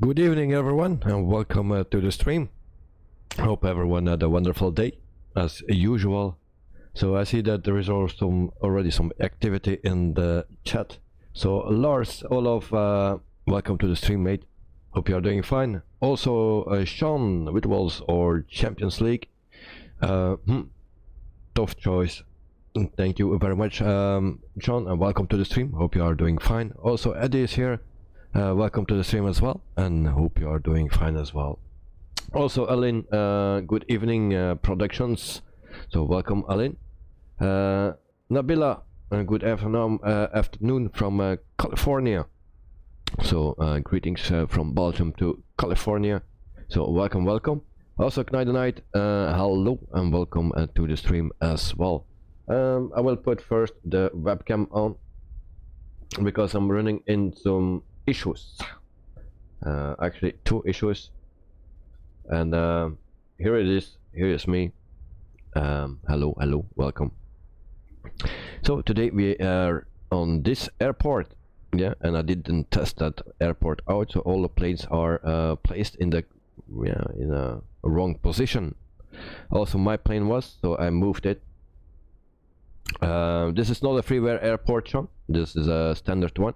Good evening everyone and welcome to the stream. Hope everyone had a wonderful day as usual. So I see that there is also already some activity in the chat. So Lars, Olaf, welcome to the stream, mate. Hope you are doing fine. Also Sean Whitwalls or Champions League. Tough choice. Thank you very much, Sean, and welcome to the stream. Hope you are doing fine. Also Eddie is here. Welcome to the stream as well, and hope you are doing fine as well. Also Aline, good evening productions, so welcome Aline. Nabila, good afternoon from California. So greetings from Belgium to California, so welcome. Also Knight, hello and welcome to the stream as well. I will put first the webcam on because I'm running into some issues, actually two issues, and here it is. Here is me. Hello, welcome. So today we are on this airport, yeah, and I didn't test that airport out, so all the planes are placed in the in a wrong position. Also my plane was, so I moved it. This is not a freeware airport, Sean. This is a standard one.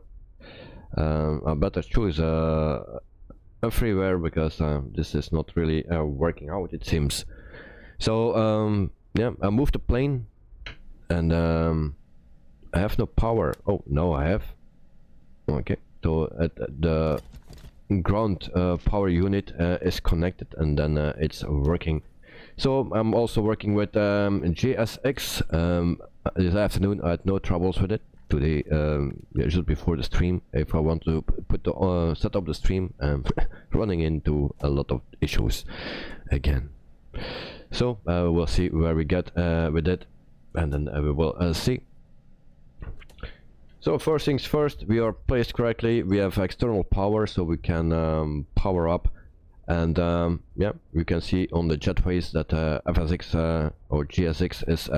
I better choose a freeware because this is not really working out, it seems. So yeah, I moved the plane, and I have no power. Oh no, I have. Okay, so at the ground power unit is connected, and then it's working. So I'm also working with GSX. This afternoon I had no troubles with it. Today, just before the stream, if I want to put the set up the stream, running into a lot of issues again. So we'll see where we get with it, and then we will see. So first things first, we are placed correctly. We have external power, so we can power up, and yeah, you can see on the jetways that FSX or GSX is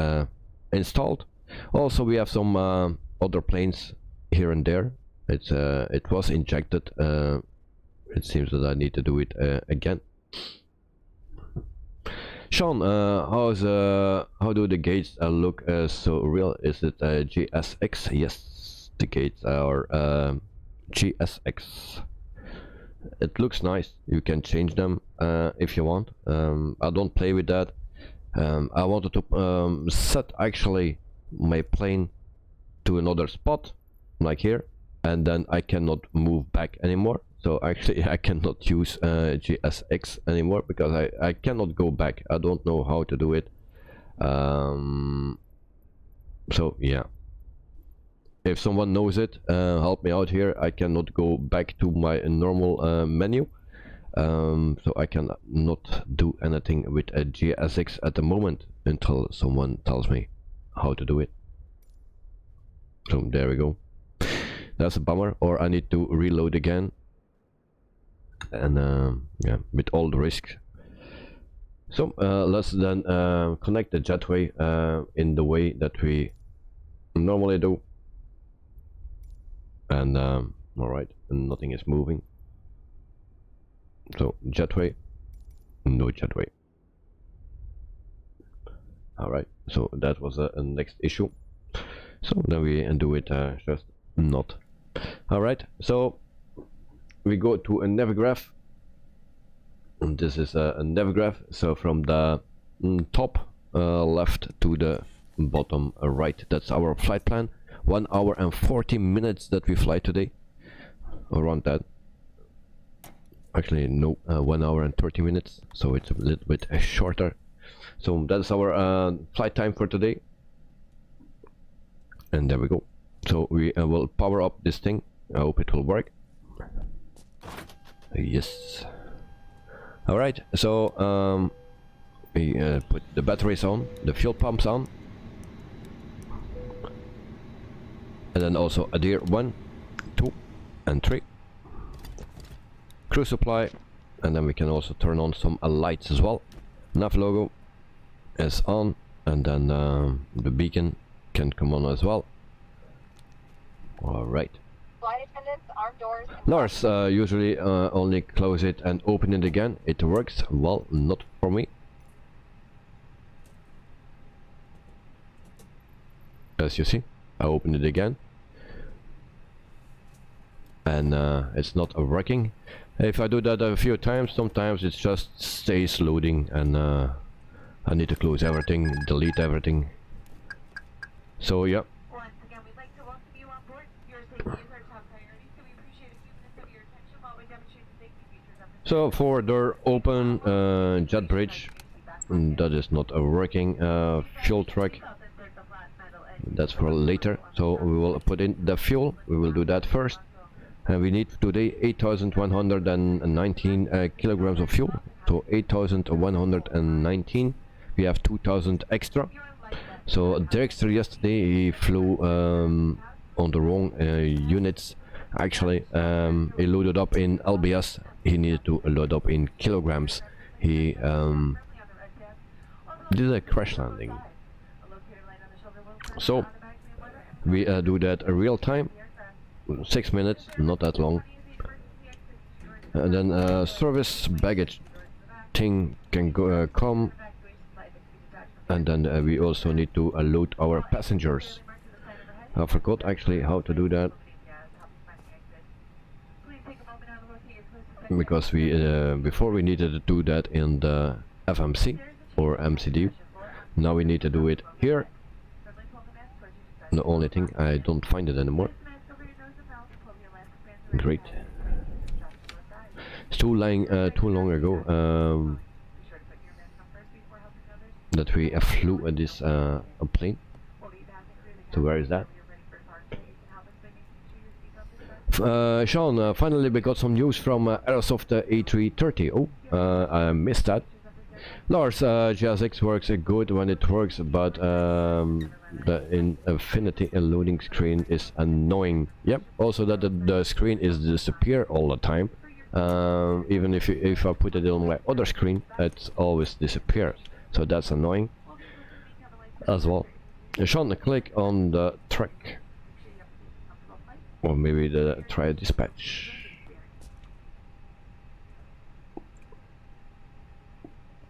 installed. Also, we have some other planes here and there. It was injected. It seems that I need to do it again. Sean, how do the gates look so real? Is it GSX? Yes, the gates are GSX. It looks nice. You can change them if you want. I don't play with that. I wanted to set actually my plane to another spot, like here, and then I cannot move back anymore. So actually I cannot use GSX anymore because I cannot go back. I don't know how to do it. So yeah, if someone knows it, help me out here. I cannot go back to my normal menu, so I cannot do anything with a GSX at the moment until someone tells me how to do it. So there we go. That's a bummer, or I need to reload again, and yeah, with all the risks. So let's then connect the jetway in the way that we normally do, and alright, nothing is moving. So jetway, no jetway. Alright, so that was a next issue. So then we do it just not. Alright, so we go to a Navigraph, and this is a Navigraph. So from the top left to the bottom right, that's our flight plan. 1 hour and 40 minutes that we fly today, around that. Actually no, 1 hour and 30 minutes, so it's a little bit shorter. So that's our flight time for today. And there we go. So we will power up this thing. I hope it will work. Yes. Alright, so we put the batteries on, the fuel pumps on, and then also adhere 1, 2 and 3. Crew supply, and then we can also turn on some lights as well. Nav logo is on, and then the beacon can come on as well. Alright, flight attendants, armed doors. Lars, usually only close it and open it again. It works. Well, not for me. As you see, I open it again. And it's not working. If I do that a few times, sometimes it just stays loading and I need to close everything, delete everything. So yeah. Once again, we'd like to welcome you on board. Your safety is our top priority, so we appreciate a few minutes of your attention while we demonstrate the safety features of the So for door open, jet bridge, that is not working. Fuel truck, that's for later. So we will put in the fuel. We will do that first. And we need today 8,119 kilograms of fuel. So 8,119. We have 2,000 extra. So Dexter yesterday he flew on the wrong units. Actually, he loaded up in LBS. He needed to load up in kilograms. He did a crash landing. So we do that real time. 6 minutes, not that long. And then service baggage thing can go, come, and then we also need to load our passengers. I forgot actually how to do that, because we before we needed to do that in the FMC or MCD. Now we need to do it here. The only thing I don't find it anymore. Great. It's too long ago that we flew this plane. So where is that? Sean, finally we got some news from Aerosoft A330. Oh, I missed that. Lars, GSX works good when it works, but the infinity loading screen is annoying. Yep, also that the screen is disappear all the time. Even if I put it on my other screen, it always disappears. So that's annoying as well. Sean, click on the track. Or maybe the try dispatch.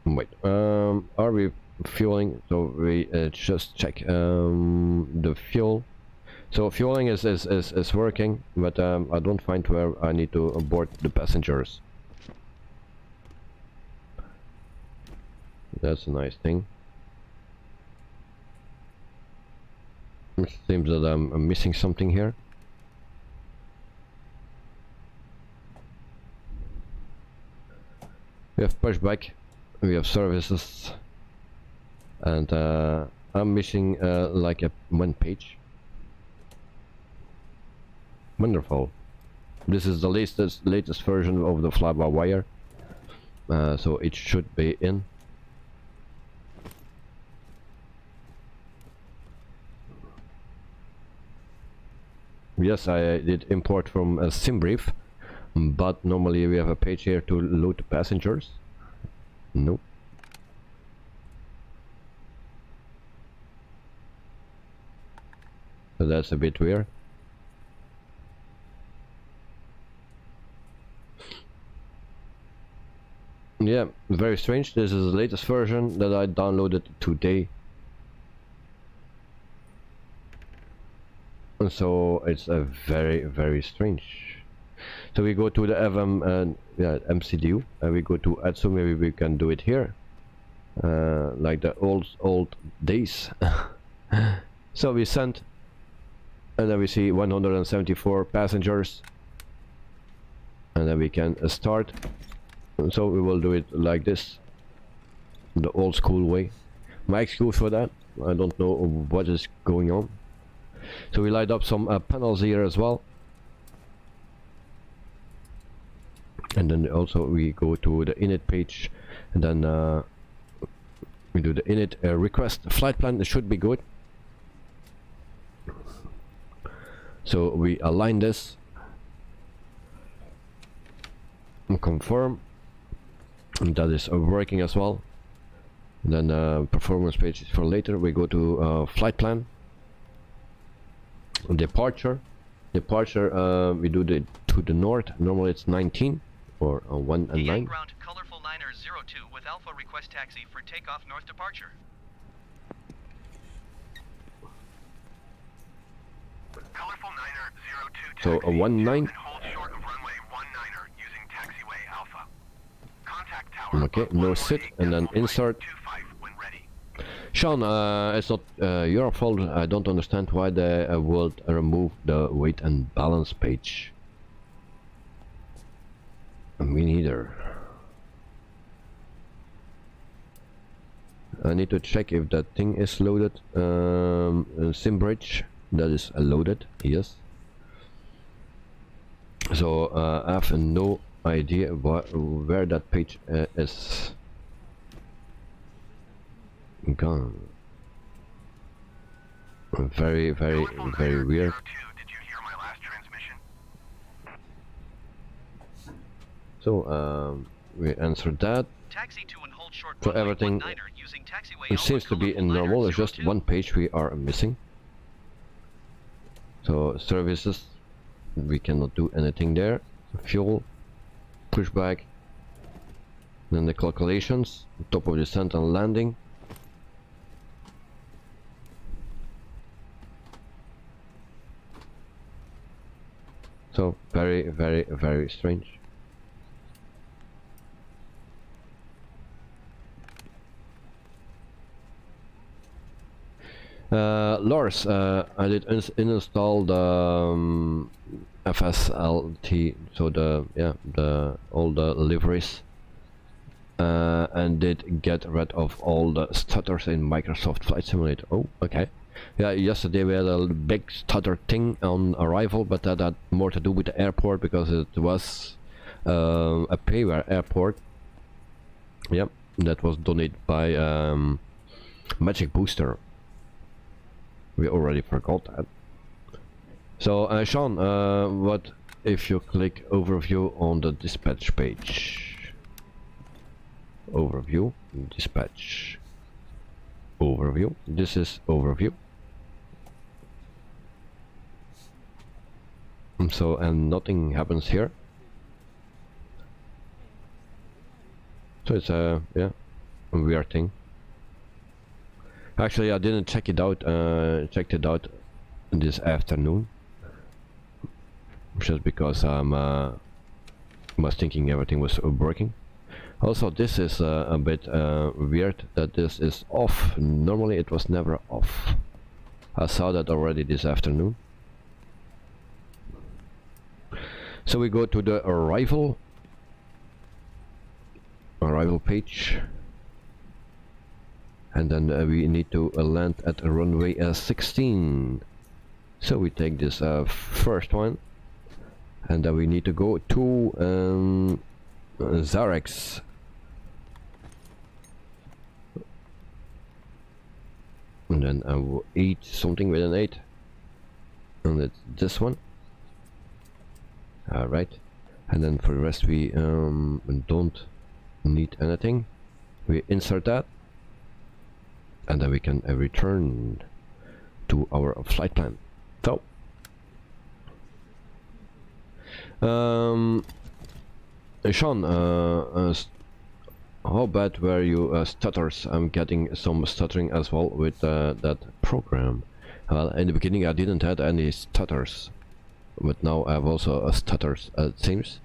Wait, are we fueling? So we just check the fuel. So fueling is working, but I don't find where I need to board the passengers. That's a nice thing. It seems that I'm missing something here. We have pushback. We have services, and I'm missing like one page. Wonderful. This is the latest version of the fly-by-wire, so it should be in. Yes, I did import from Debrief, but normally we have a page here to load the passengers. Nope. So that's a bit weird. Yeah, very strange. This is the latest version that I downloaded today. And so it's a very strange. So we go to the FM and MCDU, and we go to add. So maybe we can do it here, like the old days. So we send, and then we see 174 passengers, and then we can start. And so we will do it like this, the old school way. My excuse for that, I don't know what is going on. So we light up some panels here as well. And then also we go to the init page, and then we do the init request flight plan. It should be good. So we align this and confirm, and that is working as well. And then performance page is for later. We go to flight plan, departure, Departure, we do the to the north. Normally it's 19 or 1 and 9. Ground colorful 9er02 with Alpha request taxi for takeoff north departure. Colorful 9er02 So a 1 9. and hold short of runway 19er using taxiway Alpha. Contact tower. Okay, no sit and then insert. 25 when ready. Sean, it's not your fault. I don't understand why they would remove the weight and balance page. Me neither. I need to check if that thing is loaded. Sim bridge, that is loaded, yes. So I have no idea where that page is gone. Very weird. Did you hear my last transmission? So we answered that. Taxi to and hold short So runway everything 19er using taxiway it Alpha seems to be in colorful normal. There's just 9er02. one page we are missing. So services, we cannot do anything there. Fuel, pushback, then the calculations, top of descent and landing. So very strange. Lars, I did install the FSLT, so the all the liveries, and did get rid of all the stutters in Microsoft Flight Simulator. Oh, okay. Yeah, yesterday we had a big stutter thing on arrival, but that had more to do with the airport because it was a payware airport. Yep, that was donated by Magic Booster. We already forgot that. So Sean, what if you click overview on the dispatch page? Overview, dispatch, overview. This is overview. So and nothing happens here. So it's a weird thing. Actually, I didn't check it out. Checked it out this afternoon, just because was thinking everything was working. Also, this is a bit weird that this is off. Normally, it was never off. I saw that already this afternoon. So we go to the arrival page. And then we need to land at runway 16. So we take this first one, and then we need to go to Zarex. And then I will eat something with an 8, and it's this one. All right, and then for the rest we don't need anything. We insert that. And then we can return to our flight plan. So, Sean, how bad were you stutters? I'm getting some stuttering as well with that program. Well, in the beginning I didn't have any stutters, but now I have also stutters, it seems.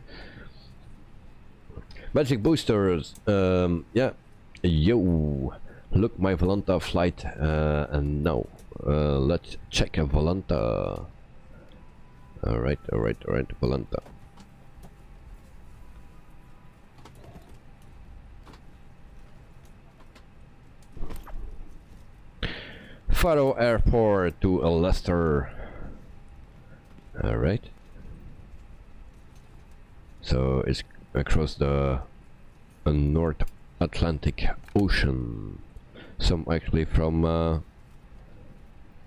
Magic Boosters, yeah, yo. Look, my Volanta flight, and now let's check a Volanta. Alright, Volanta. Faro Airport to Leicester. Alright. So it's across the North Atlantic Ocean. Some actually from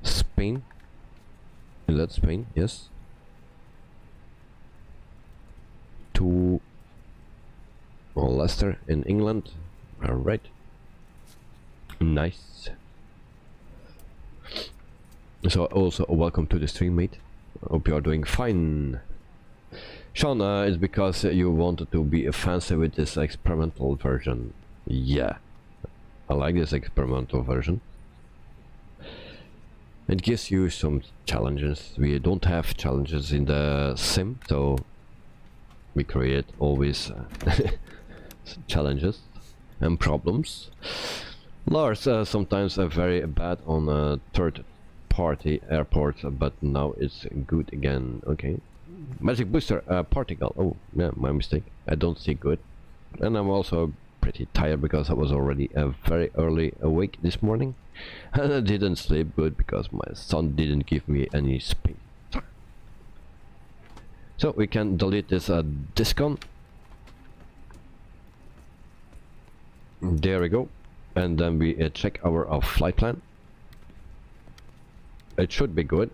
Spain. Is that Spain? Yes. To Leicester in England. Alright. Nice. So also welcome to the stream, mate. Hope you are doing fine. Sean, it's because you wanted to be fancy with this experimental version. Yeah, I like this experimental version. It gives you some challenges. We don't have challenges in the sim, so we create always challenges and problems. Lars sometimes are very bad on third-party airports, but now it's good again. Okay. Magic booster particle. Oh, yeah, my mistake. I don't see good, and I'm also pretty tired because I was already very early awake this morning, and I didn't sleep good because my son didn't give me any space. So we can delete this discon. There we go, and then we check our flight plan. It should be good.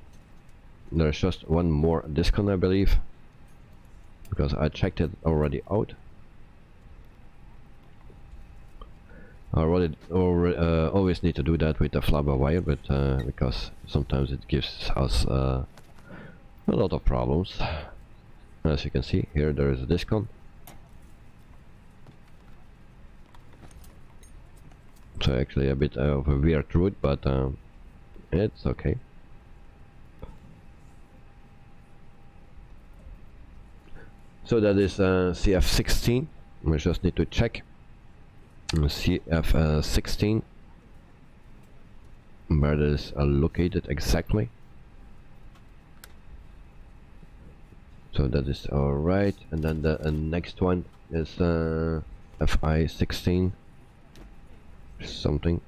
There's just one more discon, I believe, because I checked it already out. I always need to do that with the fly-by-wire, but because sometimes it gives us a lot of problems. As you can see here, there is a discon. So actually a bit of a weird route, but it's okay. So that is CF16. We just need to check CF16 where it is located exactly. So that is alright, and then the next one is FI16 something.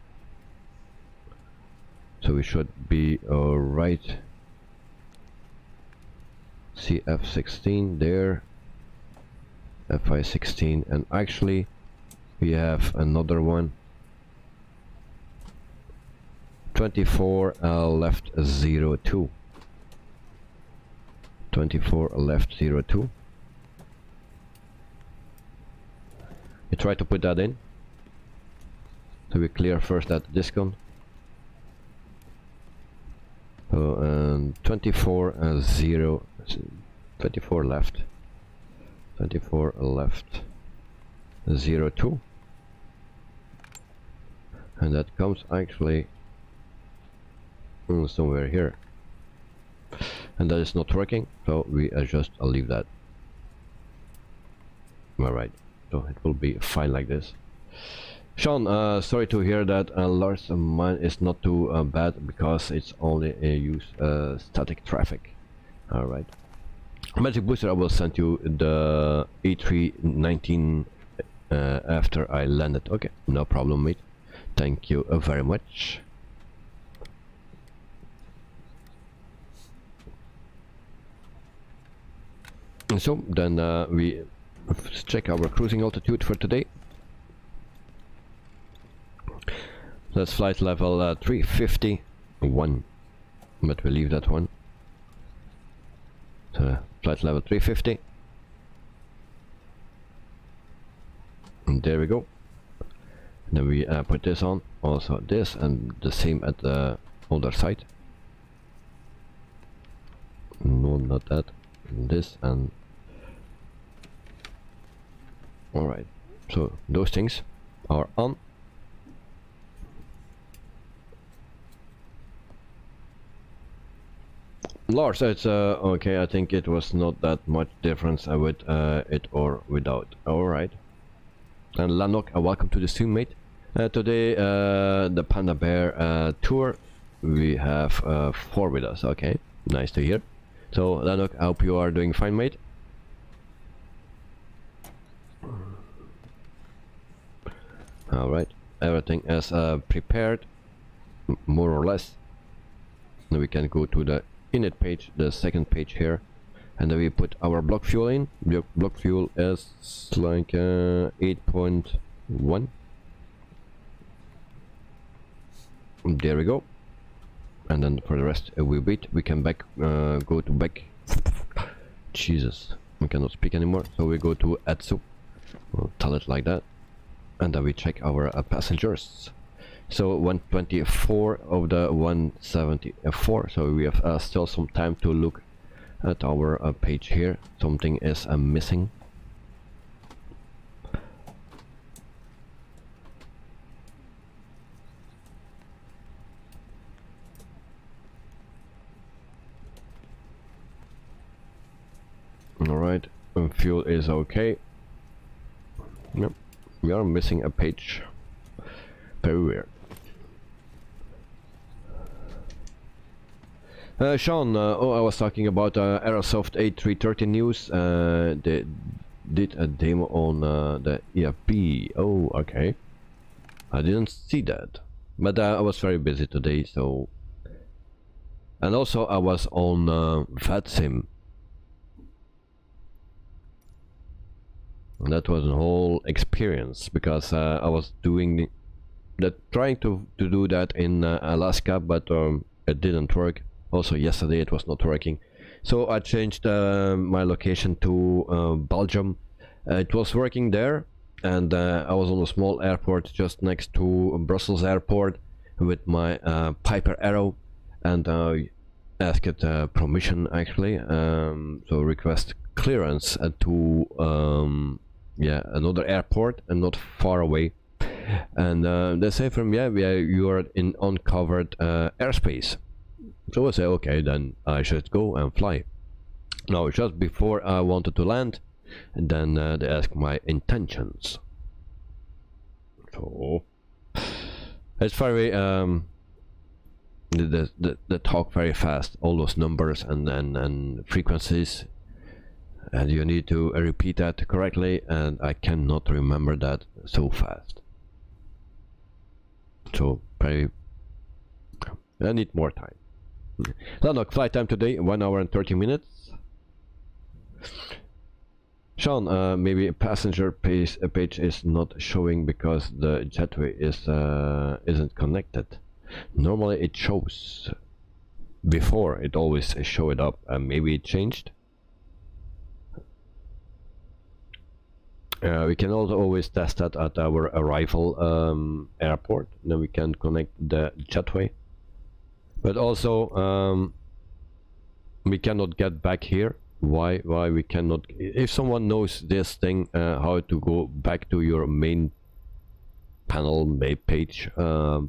So we should be alright. CF16 there, FI16, and actually we have another one. 24 left 02. 24 left 02. We try to put that in. So we clear first that discon. So 24 0, 24 left. 24 left 02. And that comes actually somewhere here, and that is not working, so we just leave that. Alright, so it will be fine like this. Sean, sorry to hear that. Lars, mine is not too bad because it's only use static traffic. Alright, Magic Booster, I will send you the A319 after I landed. Okay, no problem, mate. Thank you very much. So then we check our cruising altitude for today. That's flight level 351, but we leave that one. So flight level 350. And there we go. And then we put this on, also this, and the same at the other side. No, not that. This and alright, so those things are on. Lars, it's okay. I think it was not that much difference with it or without. Alright. And Lanok, welcome to the stream, mate. Today the Panda Bear tour, we have 4 with us. Okay, nice to hear. So Lanok, I hope you are doing fine, mate. Alright, everything is prepared, more or less. Now we can go to the init page, the second page here, and then we put our block fuel in. The block fuel is like 8.1. There we go. And then for the rest we wait. We can go to back. Jesus, we cannot speak anymore. So we go to Atsu. We'll tell it like that. And then we check our passengers. So 124 of the 174. So we have still some time to look at our page here. Something is missing. Alright, fuel is okay. Yep, we are missing a page. Very weird. Sean, oh, I was talking about Aerosoft A330 news. They did a demo on the EFP. Oh, okay. I didn't see that, but I was very busy today, so. And also I was on VATSIM. And that was a whole experience because I was doing trying to do that in Alaska, but it didn't work. Also yesterday it was not working, so I changed my location to Belgium. It was working there, and I was on a small airport just next to Brussels airport with my Piper Arrow, and I asked permission actually, so request clearance to yeah, another airport and not far away. And they say from you are in uncovered airspace. So I say okay, then I should go and fly. Now just before I wanted to land, and then they ask my intentions. So it's very they talk very fast, all those numbers and frequencies, and you need to repeat that correctly, and I cannot remember that so fast. So I need more time. So look, flight time today 1 hour and 30 minutes. Sean, maybe a passenger page is not showing because the jetway isn't connected. Normally it shows. Before it always showed up, maybe it changed. We can also always test that at our arrival airport. Then we can connect the jetway. But also we cannot get back here. Why we cannot? If someone knows this thing, how to go back to your main panel page, I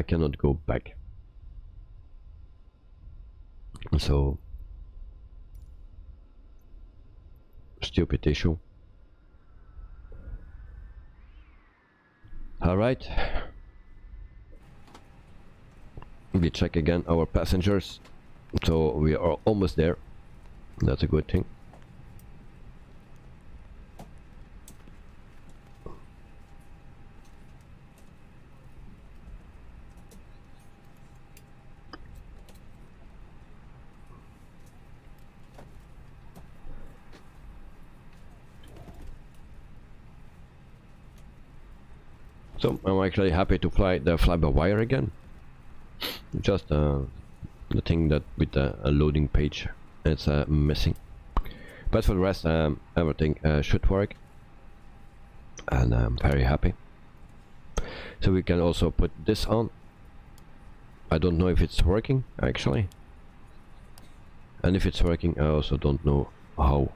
cannot go back. So stupid issue. All right. We check again our passengers, so we are almost there. That's a good thing. So I'm actually happy to fly the fly-by-wire again. Just the thing that with the loading page it's missing, but for the rest everything should work, and I'm very happy. So we can also put this on. I don't know if it's working actually, and if it's working I also don't know how.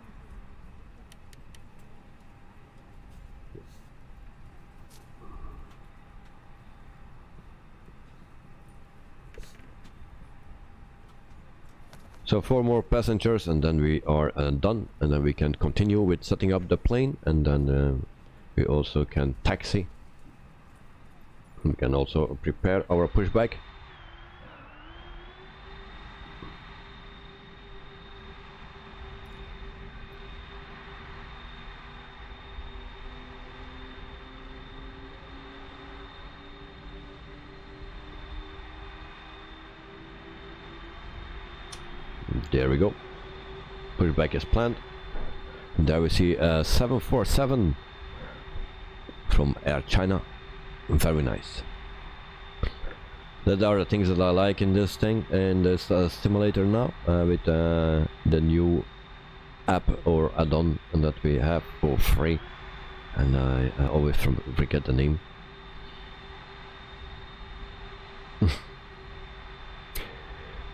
So 4 more passengers and then we are done, and then we can continue with setting up the plane, and then we also can taxi. We can also prepare our pushback. There we go. Pushback is planned. And there we see 747 from Air China. Very nice. That are the things that I like in this thing, in this simulator now, with the new app or add-on that we have for free. And I always forget the name.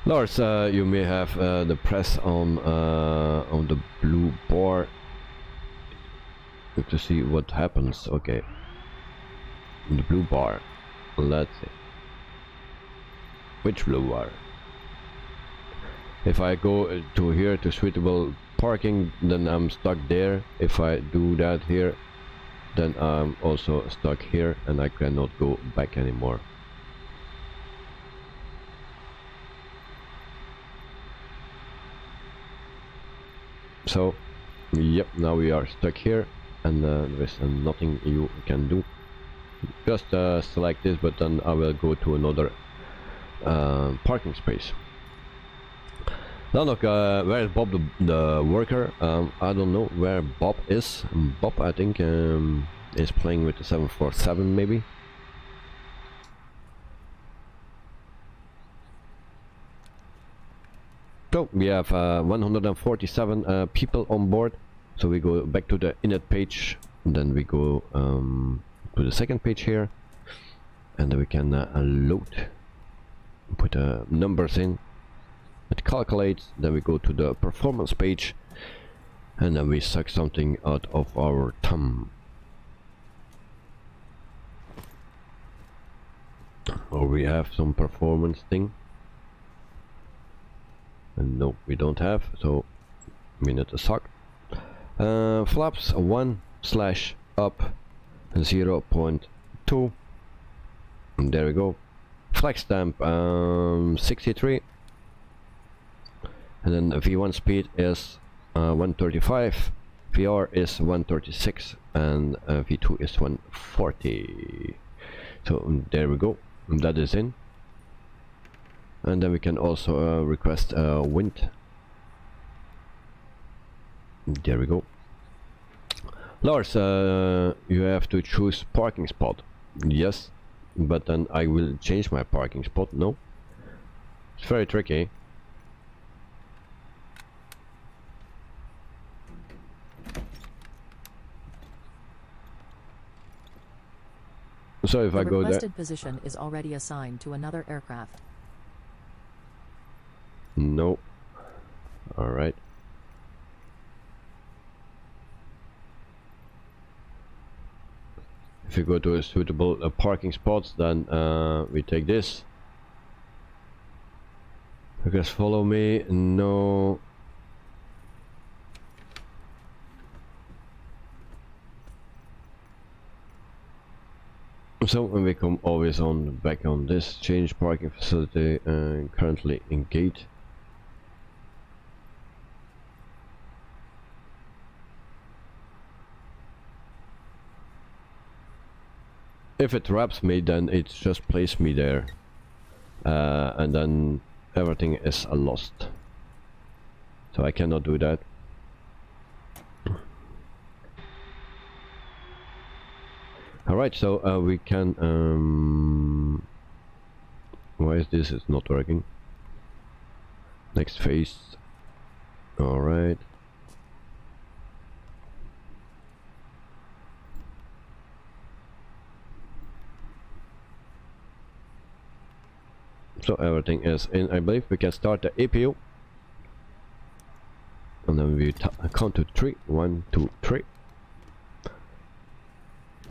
Lars, you may have the press on the blue bar to see what happens. Okay, the blue bar. Let's see. Which blue bar? If I go to here to suitable parking, then I'm stuck there. If I do that here, then I'm also stuck here and I cannot go back anymore. So, yep, now we are stuck here and there is nothing you can do. Just select this, but then I will go to another parking space. Now look, where is Bob the worker? I don't know where Bob is. Bob, I think, is playing with the 747 maybe. So we have 147 people on board. So we go back to the init page, and then we go to the second page here, and then we can load, put numbers in, it calculates. Then we go to the performance page, and then we suck something out of our thumb. Or we have some performance thing. And no, we don't have, so we need to suck. Flaps 1/up 0.2, and there we go. Flex stamp 63, and then V1 speed is 135, VR is 136, and V2 is 140. So there we go, and that is in. And then we can also request wind. There we go. Lars, you have to choose parking spot. Yes, but then I will change my parking spot. No, it's very tricky. So if I go there, the requested position is already assigned to another aircraft. no. All right. If you go to a suitable parking spots, then we take this. You guys follow me? No. So when we come always on back on this change parking facility, currently in gate. If it wraps me, then it just places me there, and then everything is lost. So I cannot do that. Alright, so we can why is this is not working? Next phase. Alright. So everything is in. I believe we can start the APU, and then we count to 3. 1, 2, 3,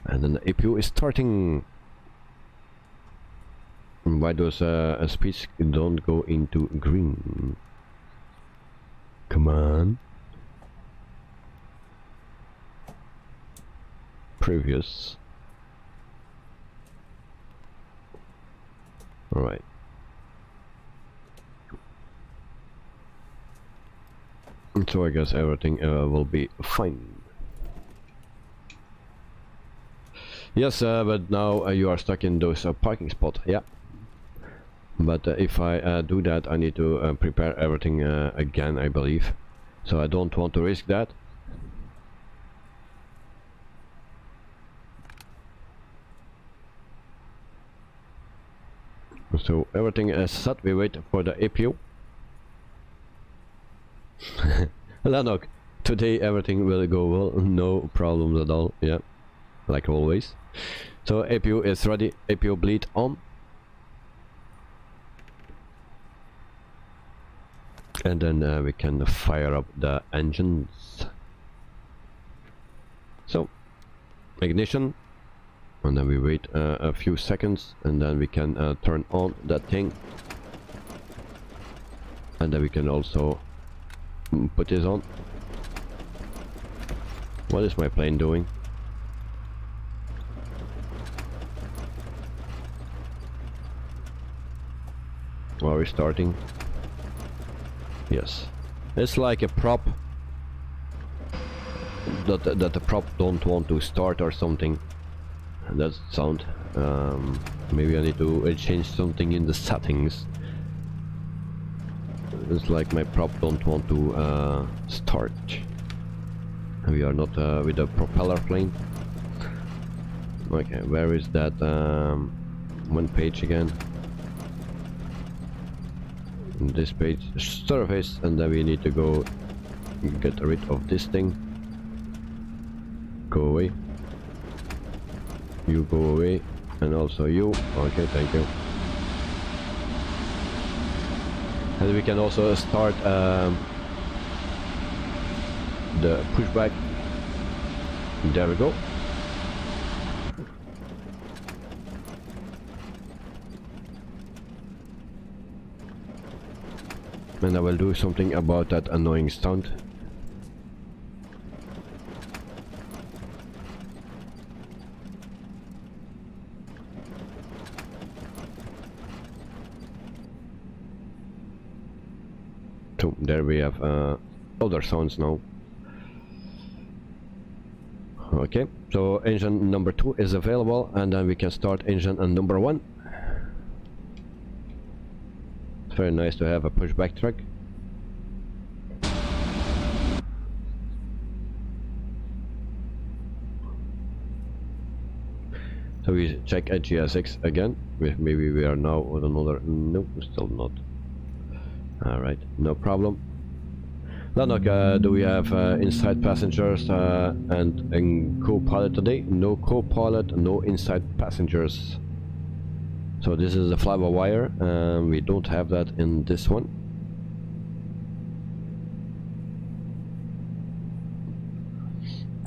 and then the APU is starting. Why those speeds don't go into green? Come on. Previous. All right. So I guess everything will be fine. Yes, but now you are stuck in those parking spots. Yeah. But if I do that, I need to prepare everything again, I believe. So I don't want to risk that. So everything is set. We wait for the APU. Lanok, today everything will go well, no problems at all. Yeah, like always. So APU is ready. APU bleed on. and then we can fire up the engines. So ignition, and then we wait a few seconds, and then we can turn on that thing, and then we can also put this on. What is my plane doing? Are we starting? Yes. It's like a prop that the prop don't want to start or something. And that sound. Maybe I need to change something in the settings. It's like my prop don't want to start. We are not with a propeller plane. Okay, where is that one page again? This page, surface, and then we need to go get rid of this thing. Go away. You go away, and also you. Okay, thank you. And we can also start the pushback. There we go. And I will do something about that annoying sound. So there we have other sounds now. Okay, so engine number 2 is available, and then we can start engine number 1. It's very nice to have a pushback truck. So we check at GSX again. Maybe we are now with another. No, still not. Alright, no problem. Lanok, do we have inside passengers and co-pilot today? No co-pilot, no inside passengers. So this is the fly-by-wire, we don't have that in this one.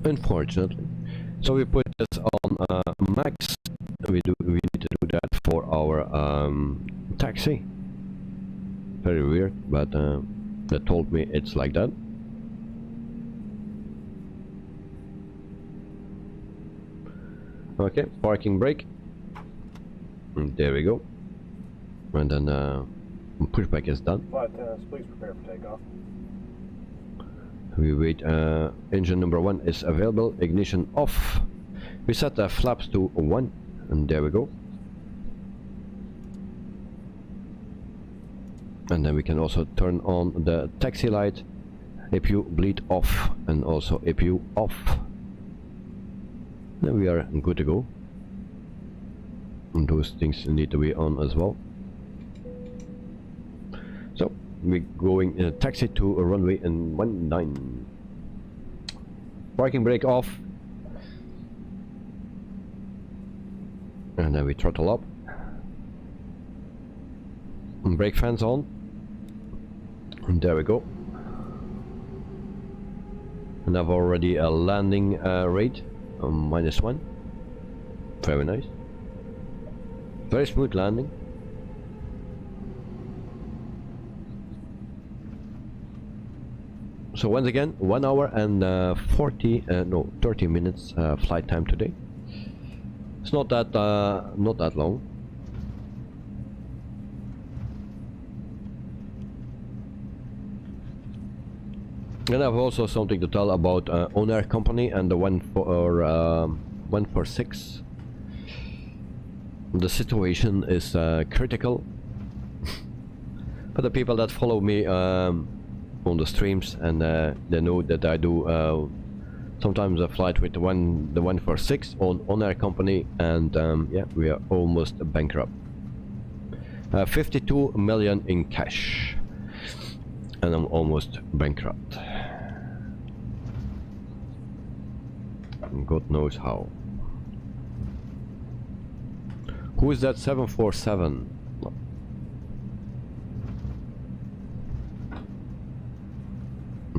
Unfortunately. So we put this on max. We need to do that for our taxi. Very weird, but they told me it's like that. Okay, parking brake. There we go. And then pushback is done. Flight attendants, please prepare for takeoff. We wait. Engine number 1 is available. Ignition off. We set the flaps to 1, and there we go. And then we can also turn on the taxi light, APU bleed off, and also APU off. Then we are good to go. And those things need to be on as well. So we're going in a taxi to a runway in 19. Parking brake off. And then we throttle up. And brake fans on. And there we go. And I've already a landing rate -1. Very nice. Very smooth landing. So once again, 1 hour and 30 minutes flight time today. It's not that long. And I have also something to tell about On-Air Company and the 146. The situation is critical. For the people that follow me on the streams, and they know that I do sometimes a flight with the 146 on On-Air Company, and yeah, we are almost bankrupt. 52 million in cash, and I'm almost bankrupt. God knows how. Who is that 747?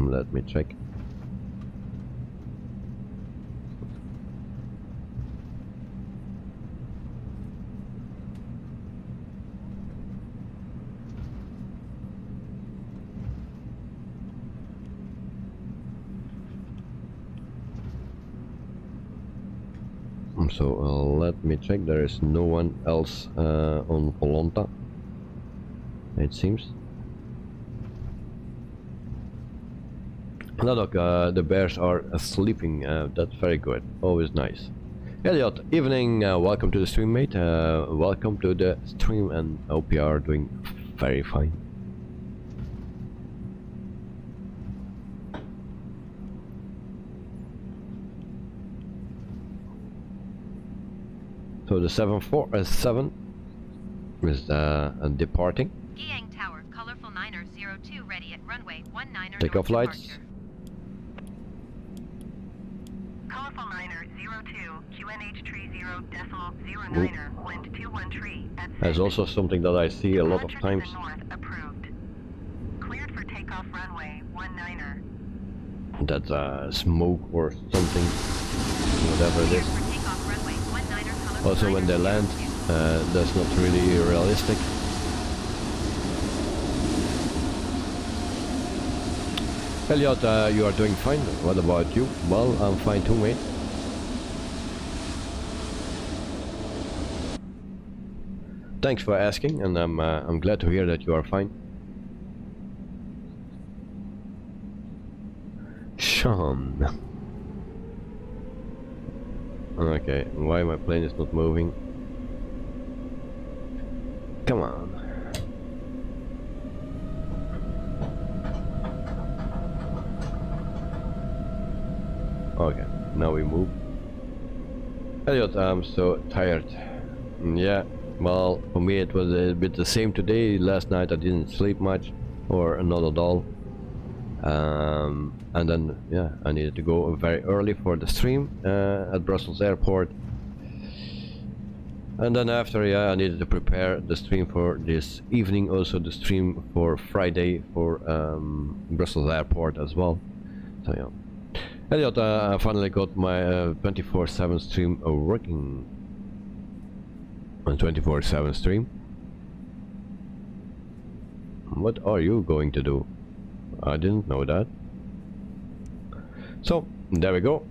Let me check. So let me check. There is no one else on Volonta, it seems. No, look, the bears are sleeping. That's very good. Always nice. Elliot, evening. Welcome to the stream, mate. Welcome to the stream, and hope you are doing very fine. So the 747 is departing. Guiyang Tower, colorful 9er02 ready at runway 19er. Takeoff lights. Colorful 9er02, QNH30.09er, wind 21 tree at That's also something that I see a lot of times. north approved. Cleared for takeoff runway 19er. That's smoke or something, whatever it is. For takeoff runway 19er, colorful Also when they 9er02. land, that's not really realistic. Elliot, you are doing fine. What about you? Well, I'm fine too, mate. Thanks for asking, and I'm glad to hear that you are fine. Sean. Okay, why my plane is not moving? Come on. Okay, now we move. Elliot, I'm so tired. Yeah, well, for me it was a bit the same today. Last night I didn't sleep much, or not at all. And then, yeah, I needed to go very early for the stream at Brussels airport. And then after, yeah, I needed to prepare the stream for this evening, also the stream for Friday for Brussels airport as well. So yeah. Elliot, I finally got my 24/7 stream working. On 24/7 stream. What are you going to do? I didn't know that. So, there we go.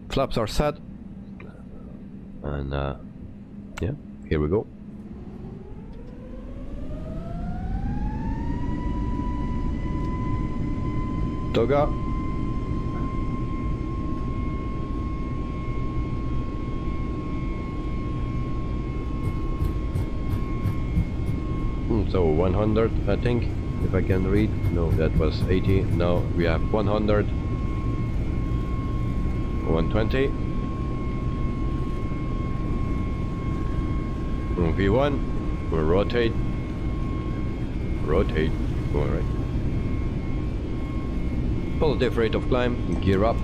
Flaps are set. And yeah, here we go. Toga. So 100, I think, if I can read. No, that was 80. Now we have 100, 120, V1, we'll rotate, alright. Positive rate of climb, gear up.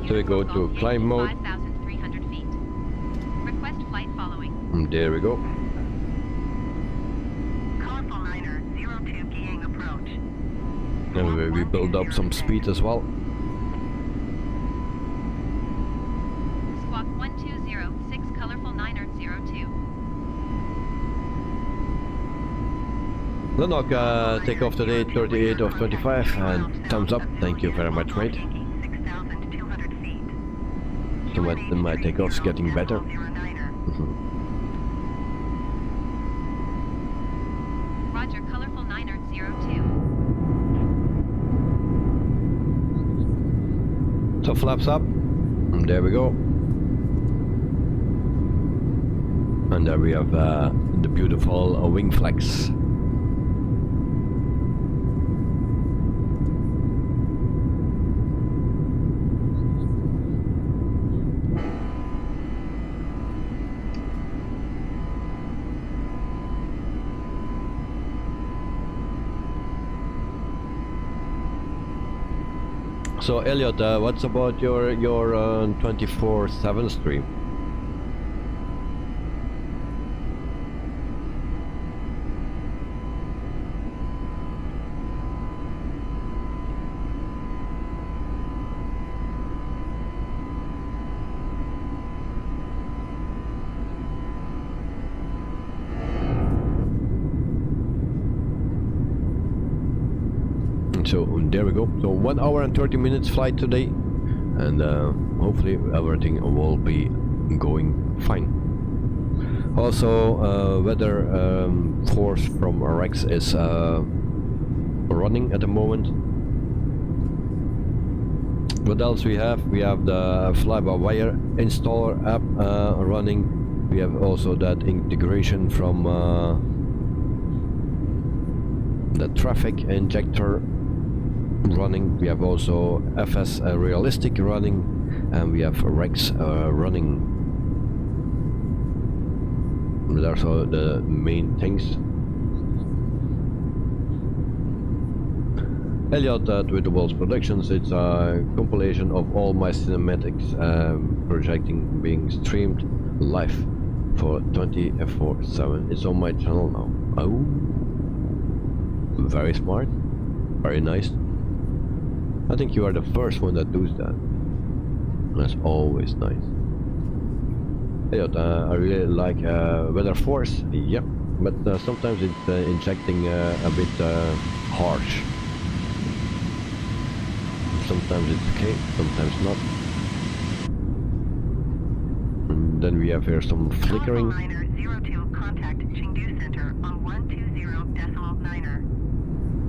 So we go to climb mode. 5,300 feet. Request flight following. There we go. Colorful 9er02 Guiyang approach. And we build up some speed as well. Squawk 1206 colorful 9er02. Lennox, take off today, 38 of 25, and thumbs up. Thank you very much, mate. So my takeoff's getting better. Roger, colorful 9er02. So flaps up. And there we go. And there we have the beautiful wing flex. So Elliot, what's about your 24/7 stream? So there we go. So 1 hour and 30 minutes flight today, and hopefully everything will be going fine. Also, weather force from Rex is running at the moment. What else we have? We have the fly-by-wire installer app running. We have also that integration from the traffic injector running. We have also FS Realistic running, and we have Rex running. Those are the main things. Elliot at With the Walls Productions, it's a compilation of all my cinematics projecting being streamed live for 24/7. It's on my channel now. Oh, very smart, very nice. I think you are the first one that does that. That's always nice. Elliot, I really like weather force. Yep, but sometimes it's injecting a bit harsh. Sometimes it's okay, sometimes not. And then we have here some flickering. Liner 02, contact Chengdu Center on 120.9er.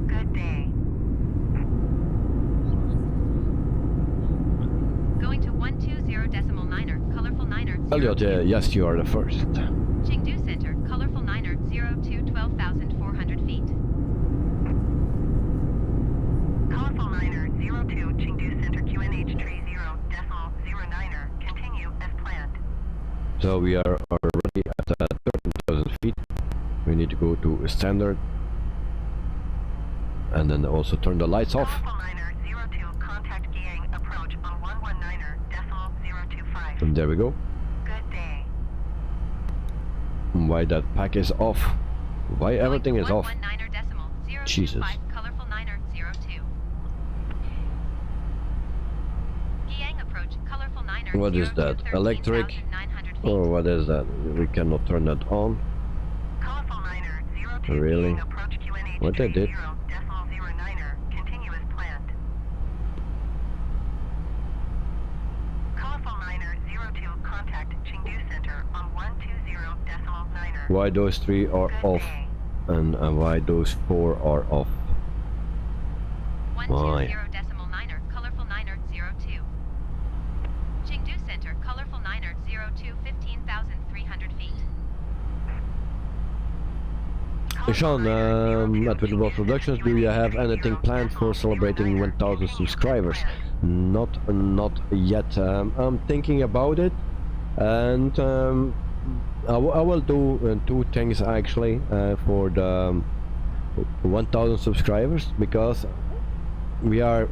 Good day. Going to 120.9er, colorful niner. Elliot, yes, you are the first. Chengdu Center, colorful niner 02, 12,400 feet. Colorful Niner 02, Chengdu Center QNH 30.09er. Continue as planned. So we are already at 13,000 feet. We need to go to standard, and then also turn the lights off. Colorful Niner 02, contact Guiyang, approach on 119er.025. And there we go. Good day. Why that pack is off? Why everything is off? 119er.025, Jesus. colorful niner 02. Guiyang approach, colorful niner. What is that? Electric? 13,900 feet. Oh, what is that? We cannot turn that on. Colorful Niner 02, Really? Guiyang, approach QNH What I did? 30.09er. Continue as planned. Colorful Niner 02, contact Chengdu Center on 120.9er. Why those three are Good off, day. and why those four are off? Why? 120.9er, colorful niner 02. Chengdu Center, colorful niner 02, 15,300 feet. Sean, at With the Walls Productions, do you have anything planned for celebrating 1,000 subscribers? Not yet. I'm thinking about it, and I will do two things actually for the 1,000 subscribers, because we are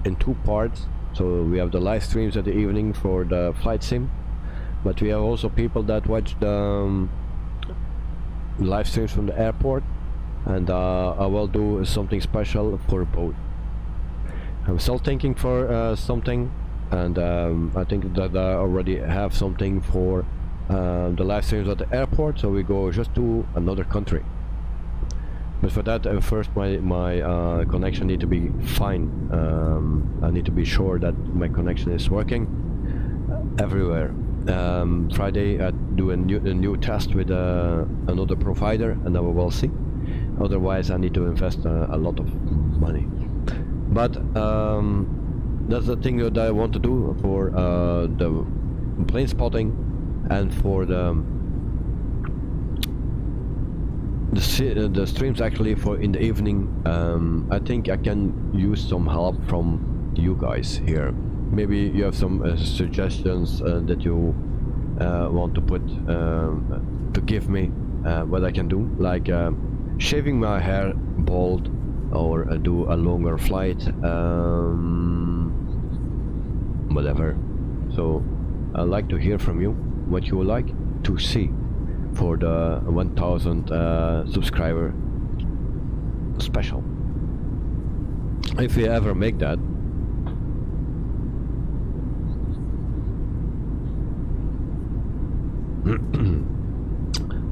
in two parts. So we have the live streams at the evening for the flight sim, but we have also people that watch the live streams from the airport, and I will do something special for both. I'm still thinking for something, and I think that I already have something for the live streams at the airport, so we go just to another country. But for that, first my connection need to be fine. I need to be sure that my connection is working everywhere. Friday I do a new test with another provider, and then we will see. Otherwise I need to invest a lot of money. But that's the thing that I want to do for the plane spotting, and for the streams actually for in the evening. I think I can use some help from you guys here. Maybe you have some suggestions that you want to put to give me what I can do, like shaving my hair bald, or do a longer flight. whatever. So I'd like to hear from you what you would like to see for the 1000 subscriber special, if we ever make that.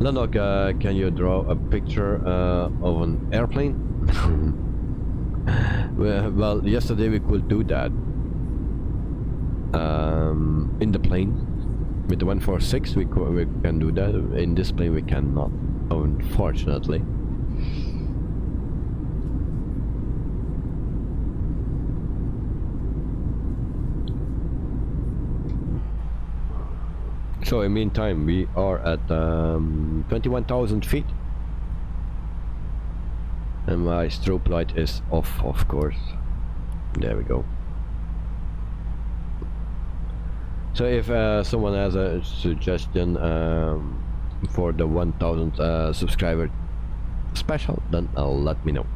Lennox, can you draw a picture of an airplane? Well, yesterday we could do that in the plane with the 146. We can do that. In this plane we cannot, unfortunately. So in meantime we are at 21,000 feet and my strobe light is off, of course. There we go. So if someone has a suggestion for the 1000 subscriber special, then let me know.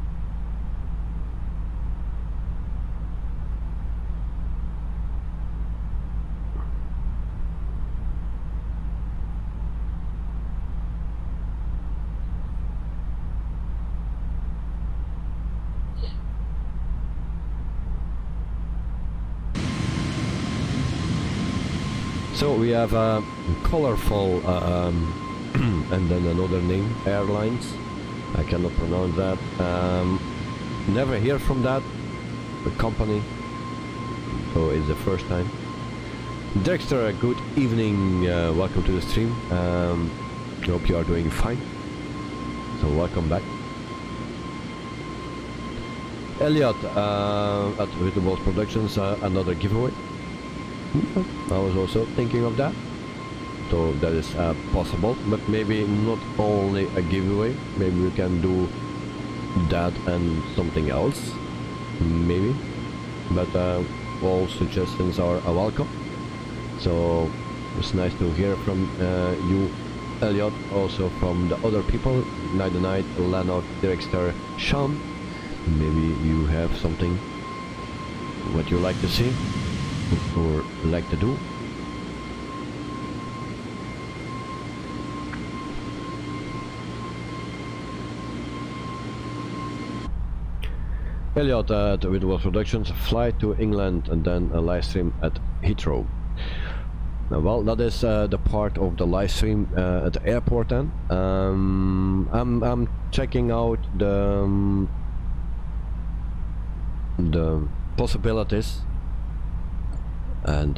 So we have a colorful and then another name, airlines. I cannot pronounce that. Never hear from that the company, so it's the first time. Dexter, good evening. Welcome to the stream. Hope you are doing fine. So welcome back. Elliot at Attribution Productions, another giveaway. I was also thinking of that, so that is possible, but maybe not only a giveaway, maybe we can do that and something else, maybe, but all suggestions are welcome. So it's nice to hear from you, Elliot, also from the other people, Night the Night, Lennox, Director, Sean. Maybe you have something what you like to see or like to do. Elliot at Attribution Productions, fly to England and then a live stream at Heathrow. Well, that is the part of the live stream at the airport then. I'm checking out the possibilities and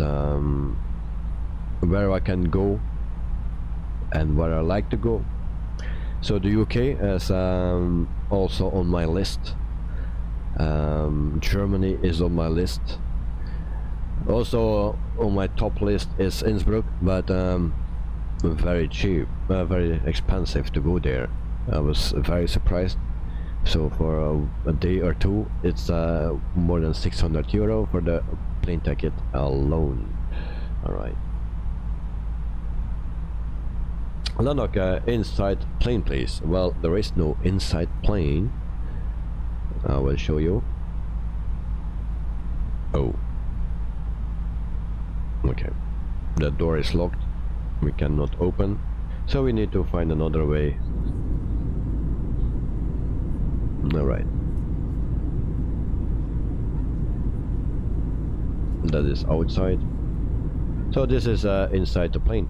where I can go and where I like to go. So the UK is also on my list. Germany is on my list. Also on my top list is Innsbruck, but very cheap, very expensive to go there. I was very surprised. So for a day or two it's more than 600 euro for the plane ticket alone. Alright. Lennox, inside plane please. Well, there is no inside plane. I will show you. Oh. Okay. The door is locked. We cannot open. So we need to find another way. Alright. That is outside. So this is inside the plane.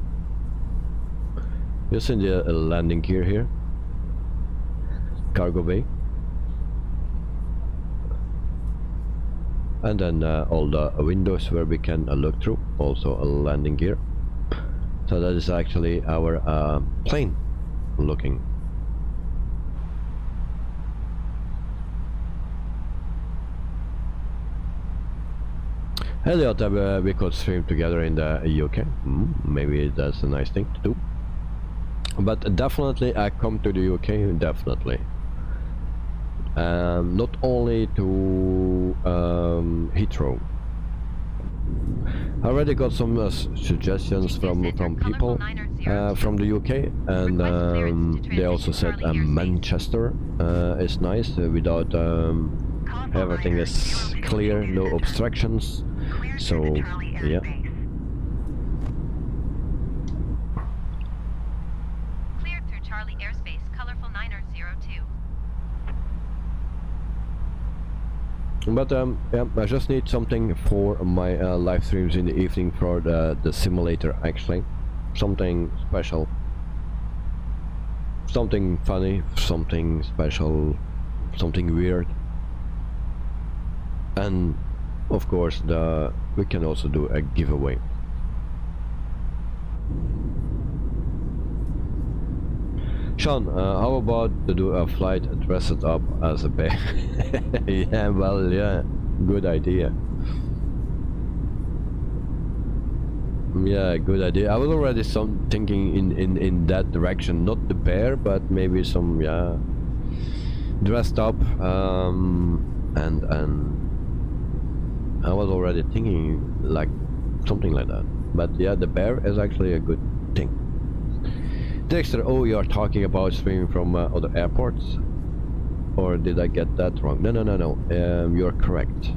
You see the landing gear here. Cargo bay. And then all the windows where we can look through. Also a landing gear. So that is actually our plane looking. Elliot, we could stream together in the UK. Maybe that's a nice thing to do. But definitely I come to the UK, definitely. Not only to Heathrow. I already got some suggestions from people from the UK, and they also said Manchester is nice without everything is clear, no obstructions. So, to Charlie yeah. airspace. Cleared through Charlie airspace, colorful 9er02. But yeah, I just need something for my live streams in the evening for the simulator actually. Something special. Something funny, something special, something weird. And of course we can also do a giveaway. Sean, how about to do a flight dressed up as a bear? Yeah, well, yeah, good idea. Yeah, good idea. I was already thinking in that direction, not the bear, but maybe some, yeah, dressed up, and I was already thinking like something like that. But yeah, the bear is actually a good thing. Dexter, oh, you are talking about streaming from other airports? Or did I get that wrong? No, you're correct.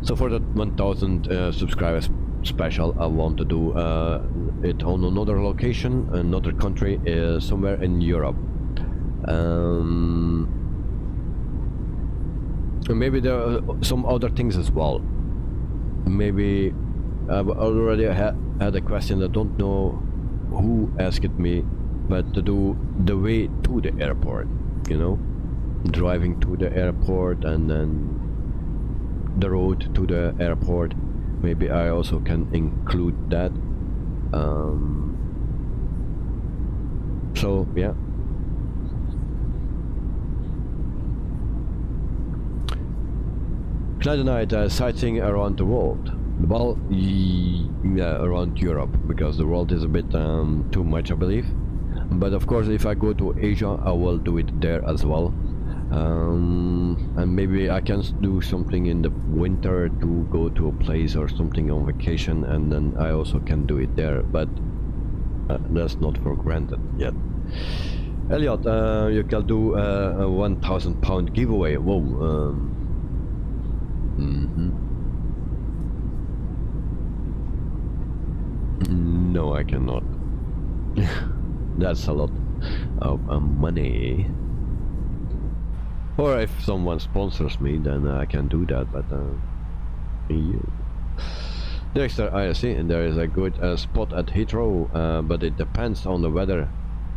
So for the 1000 subscribers special, I want to do it on another location, another country, somewhere in Europe. And maybe there are some other things as well. Maybe I've already had a question. I don't know who asked me, but to do the way to the airport, you know, driving to the airport and then the road to the airport. Maybe I also can include that. So yeah. Night sightseeing around the world. Well, yeah, around Europe, because the world is a bit too much, I believe. But of course, if I go to Asia, I will do it there as well. And maybe I can do something in the winter to go to a place or something on vacation, and then I also can do it there. But that's not for granted yet. Elliot, you can do a £1,000 giveaway. Whoa. No, I cannot. That's a lot of money. Or if someone sponsors me, then I can do that. But yeah. Dexter, I see, and there is a good spot at Heathrow, but it depends on the weather.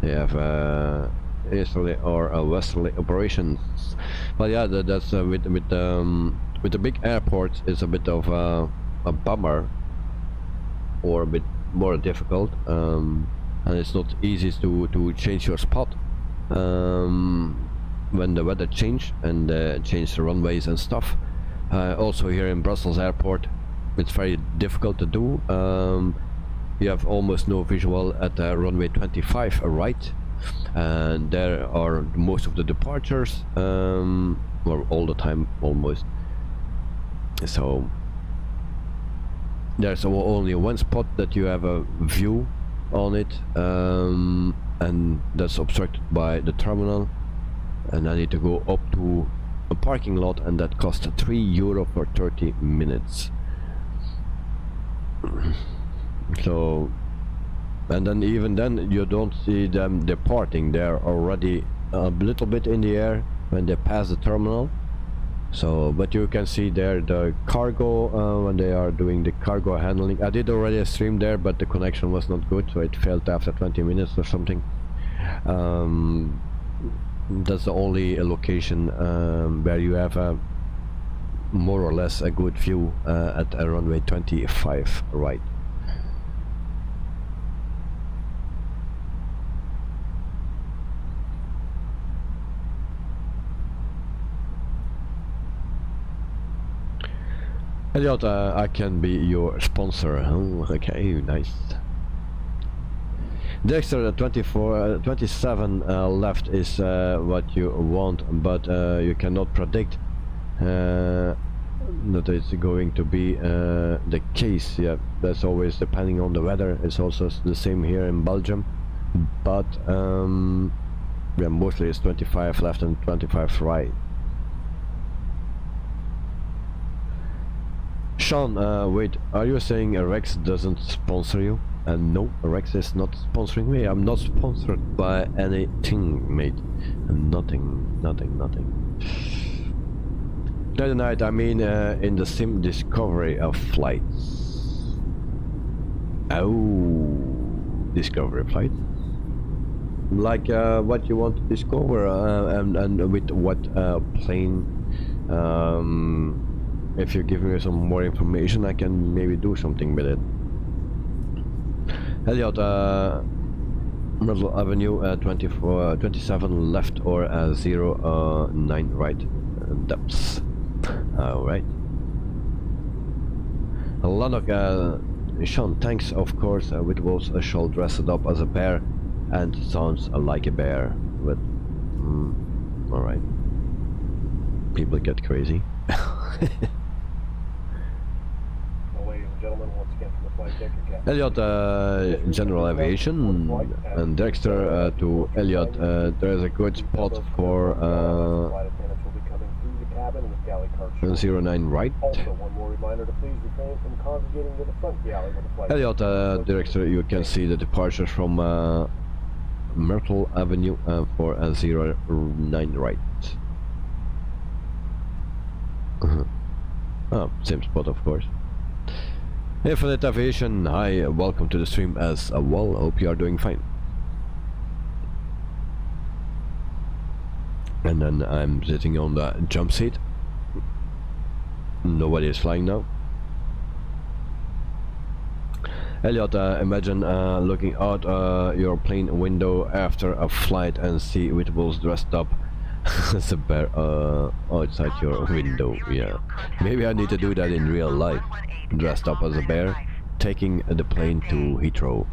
They have easterly or westerly operations. But yeah, that's with the big airports, it's a bit of a bummer, or a bit more difficult, and it's not easy to change your spot when the weather change and change the runways and stuff. Also here in Brussels airport, it's very difficult to do. You have almost no visual at runway 25 right, and there are most of the departures, or all the time almost. So there's only one spot that you have a view on it, and that's obstructed by the terminal, and I need to go up to a parking lot, and that costs €3 for 30 minutes. So, and then even then you don't see them departing. They're already a little bit in the air when they pass the terminal. So, but you can see there the cargo when they are doing the cargo handling. I did already a stream there, but the connection was not good, so it failed after 20 minutes or something. That's the only location where you have a more or less a good view at runway 25 right. Elliot, I can be your sponsor. Oh, okay, nice. Dexter, 27 left is what you want, but you cannot predict that it's going to be the case. Yeah, that's always depending on the weather. It's also the same here in Belgium, but yeah, mostly it's 25 left and 25 right. Sean, wait, are you saying Rex doesn't sponsor you? No, Rex is not sponsoring me. I'm not sponsored by anything, mate. Nothing. The other night, I mean, in the sim discovery of flights. Oh, discovery flight. Like what you want to discover, and with what plane. If you give me some more information, I can maybe do something with it. Elliot, Myrtle Avenue, 27 left or 09 right, depths. Alright. Lanok, Sean, thanks, of course, with both a shell dressed up as a bear and sounds like a bear, but alright. People get crazy. Ladies and gentlemen, once again from the flight deck, your captain. Elliot, General Aviation, and Dexter to Elliot, there's a good spot for Flight attendants will be coming through the cabin with galley cart. 09 right. Also, one more reminder to please refrain from congregating to the front galley with the flight. Elliot, Director, you can see the departure from Myrtle Avenue for 09 right. Oh, same spot, of course. Infinite Aviation, hi, welcome to the stream as well. Hope you are doing fine. And then I'm sitting on the jump seat. Nobody is flying now. Elliot, imagine looking out your plane window after a flight and see Whittables dressed up as a bear outside your window. Yeah, maybe I need to do that in real life. Dressed up as a bear, taking the plane to Heathrow.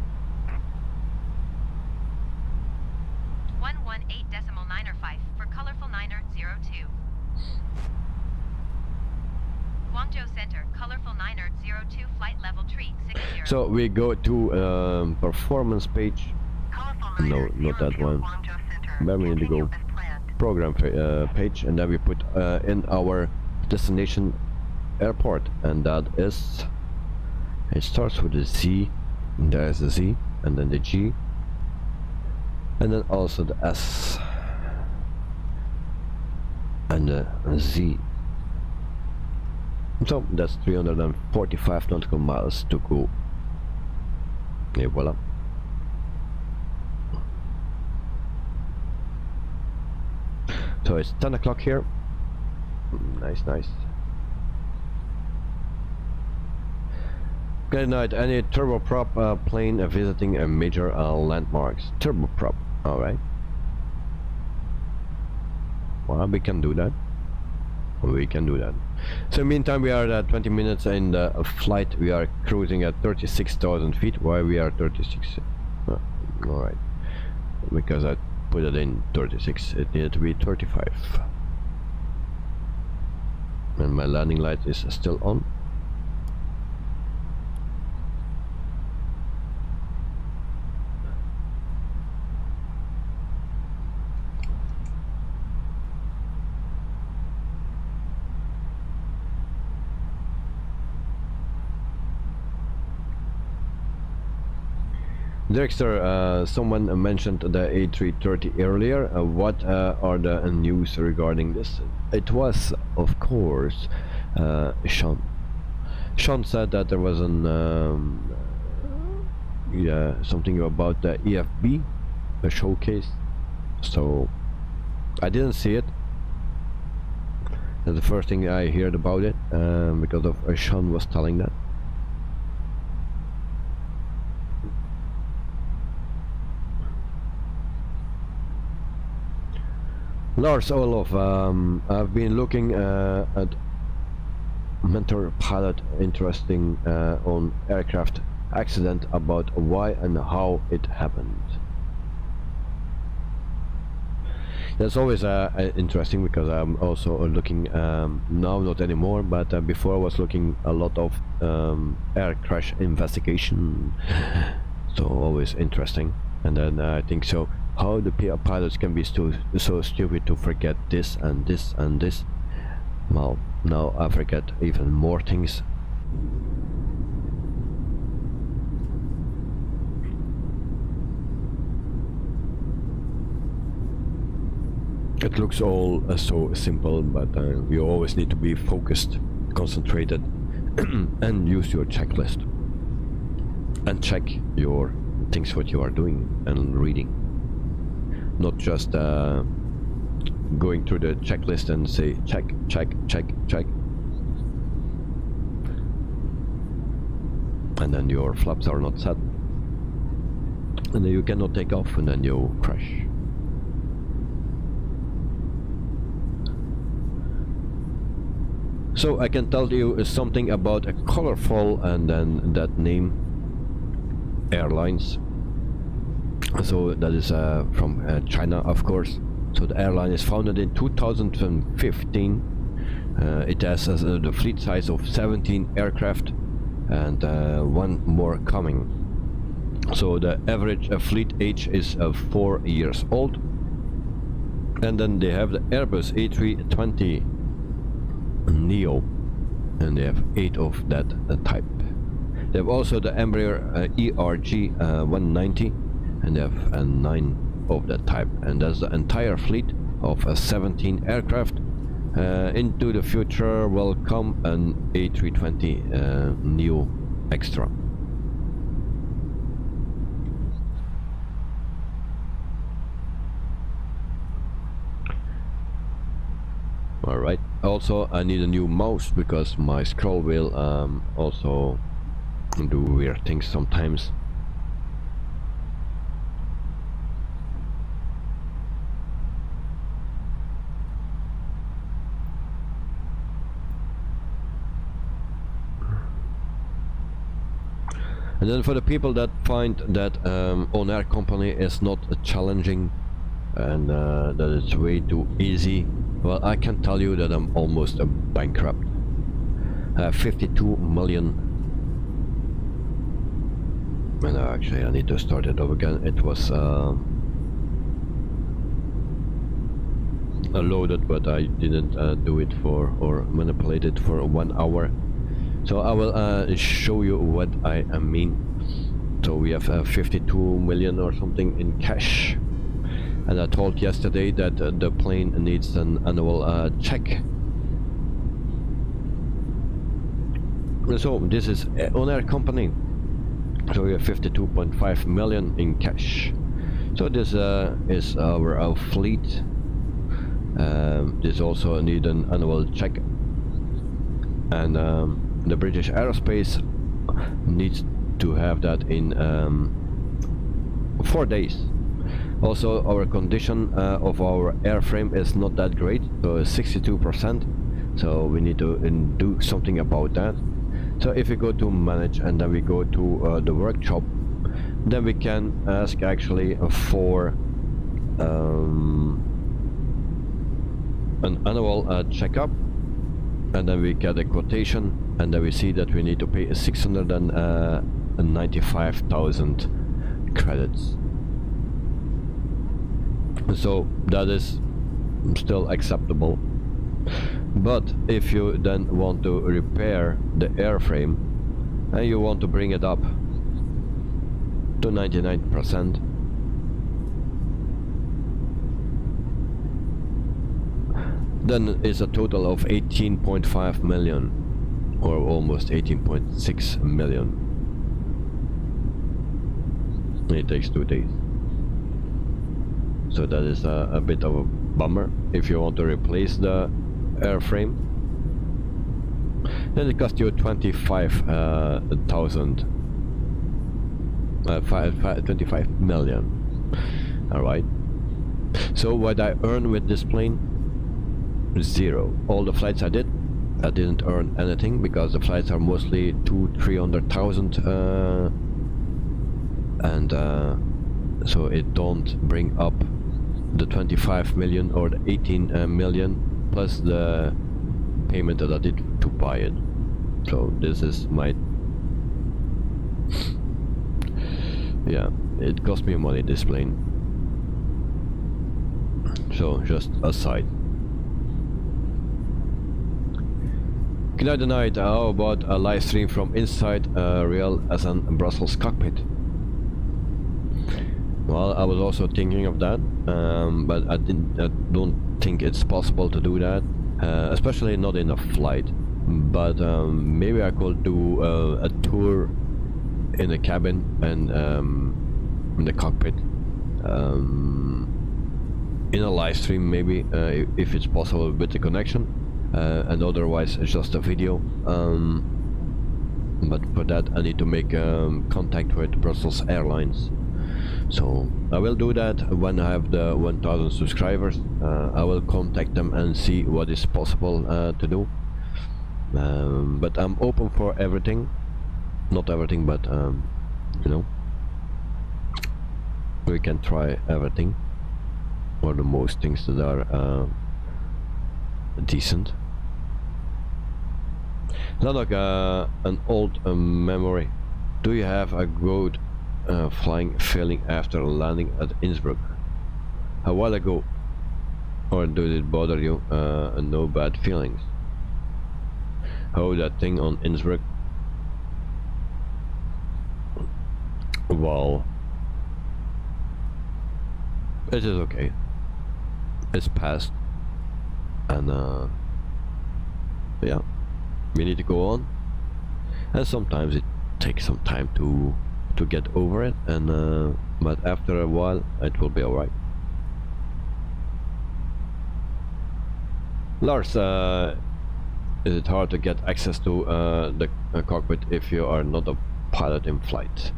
118.905 for colorful 9er02. Guangzhou Center, colorful 9er02 flight level tree 60. So we go to performance page. No, not that one. Where we need to go? Program page, and then we put in our destination airport, and that is, it starts with a Z, and there's the Z, and then the G, and then also the S, and the Z. So that's 345 nautical miles to go. Et voila. So it's 10 o'clock here. Nice. Good night. Any turboprop plane visiting a major landmarks? Turboprop. All right. Well, we can do that. So meantime, we are at 20 minutes in the flight. We are cruising at 36,000 feet. Why we are 36? All right. Because I put it in 36. It needed to be 35. And my landing light is still on. Dexter, someone mentioned the A330 earlier. What are the news regarding this? It was, of course, Sean. Sean said that there was an something about the EFB, a showcase. So I didn't see it. That's the first thing I heard about it, because of Sean was telling that. Lars Olof, I've been looking at mentor pilot interesting on aircraft accident, about why and how it happened. That's always interesting, because I'm also looking now, not anymore, but before I was looking a lot of air crash investigation. So always interesting. And then I think so, how the pilots can be so stupid to forget this and this and this. Well, now I forget even more things It looks all so simple, but you always need to be focused, concentrated, and use your checklist and check your things what you are doing and reading, not just going through the checklist and say check, check, check, check, and then your flaps are not set, and then you cannot take off, and then you crash. So I can tell you something about a colorful and then that name airlines. So that is from China, of course. So the airline is founded in 2015. It has the fleet size of 17 aircraft and one more coming. So the average fleet age is 4 years old. And then they have the Airbus A320 Neo, and they have 8 of that type. They have also the Embraer ERG 190, and they have 9 of that type, and that's the entire fleet of 17 aircraft. Into the future will come an A320 Neo Extra. Alright, also I need a new mouse because my scroll wheel also do weird things sometimes. And then for the people that find that on-air company is not challenging and that it's way too easy, well, I can tell you that I'm almost bankrupt. 52 million. And actually I need to start it over again. It was loaded, but I didn't do it for or manipulate it for 1 hour. So I will show you what I mean. So we have 52 million or something in cash. And I told yesterday that the plane needs an annual check. So this is on-air company. So we have 52.5 million in cash. So this is our fleet. This also need an annual check. And the British Aerospace needs to have that in 4 days. Also, our condition of our airframe is not that great, so 62%. So we need to do something about that. So if we go to manage and then we go to the workshop, then we can ask actually for an annual checkup, and then we get a quotation, and then we see that we need to pay 695,000 credits. So that is still acceptable. But if you then want to repair the airframe and you want to bring it up to 99%, then it's a total of 18.5 million or almost 18.6 million. It takes 2 days. So that is a bit of a bummer. If you want to replace the airframe, then it costs you 25 million. Alright. So what I earn with this plane? 0. All the flights I didn't earn anything because the flights are mostly 200,000-300,000 and so it don't bring up the 25 million or the 18 million plus the payment that I did to buy it. So this is my yeah, it cost me money, this plane. So just aside. Good night tonight. How about a live stream from inside real as in Brussels cockpit? Well, I was also thinking of that, but I don't think it's possible to do that, especially not in a flight. But maybe I could do a tour in the cabin and in the cockpit, in a live stream maybe, if it's possible with the connection, and otherwise it's just a video. But for that I need to make contact with Brussels Airlines. So I will do that when I have the 1000 subscribers. I will contact them and see what is possible to do. But I'm open for everything. Not everything, but you know, we can try everything, or the most things that are decent. Like an old memory. Do you have a good flying feeling after landing at Innsbruck a while ago, or did it bother you? No bad feelings. Oh, that thing on Innsbruck. Well, it is okay. It's past, and yeah, we need to go on. And sometimes it takes some time to get over it, and but after a while it will be alright. Lars, is it hard to get access to the cockpit if you are not a pilot in flight?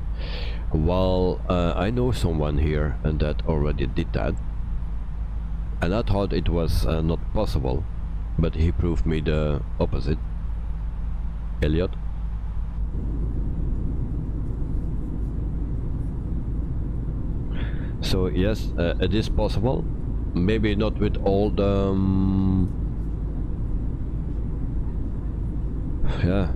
Well, I know someone here and that already did that, and I thought it was not possible, but he proved me the opposite. Elliot. So yes, it is possible. Maybe not with all the yeah,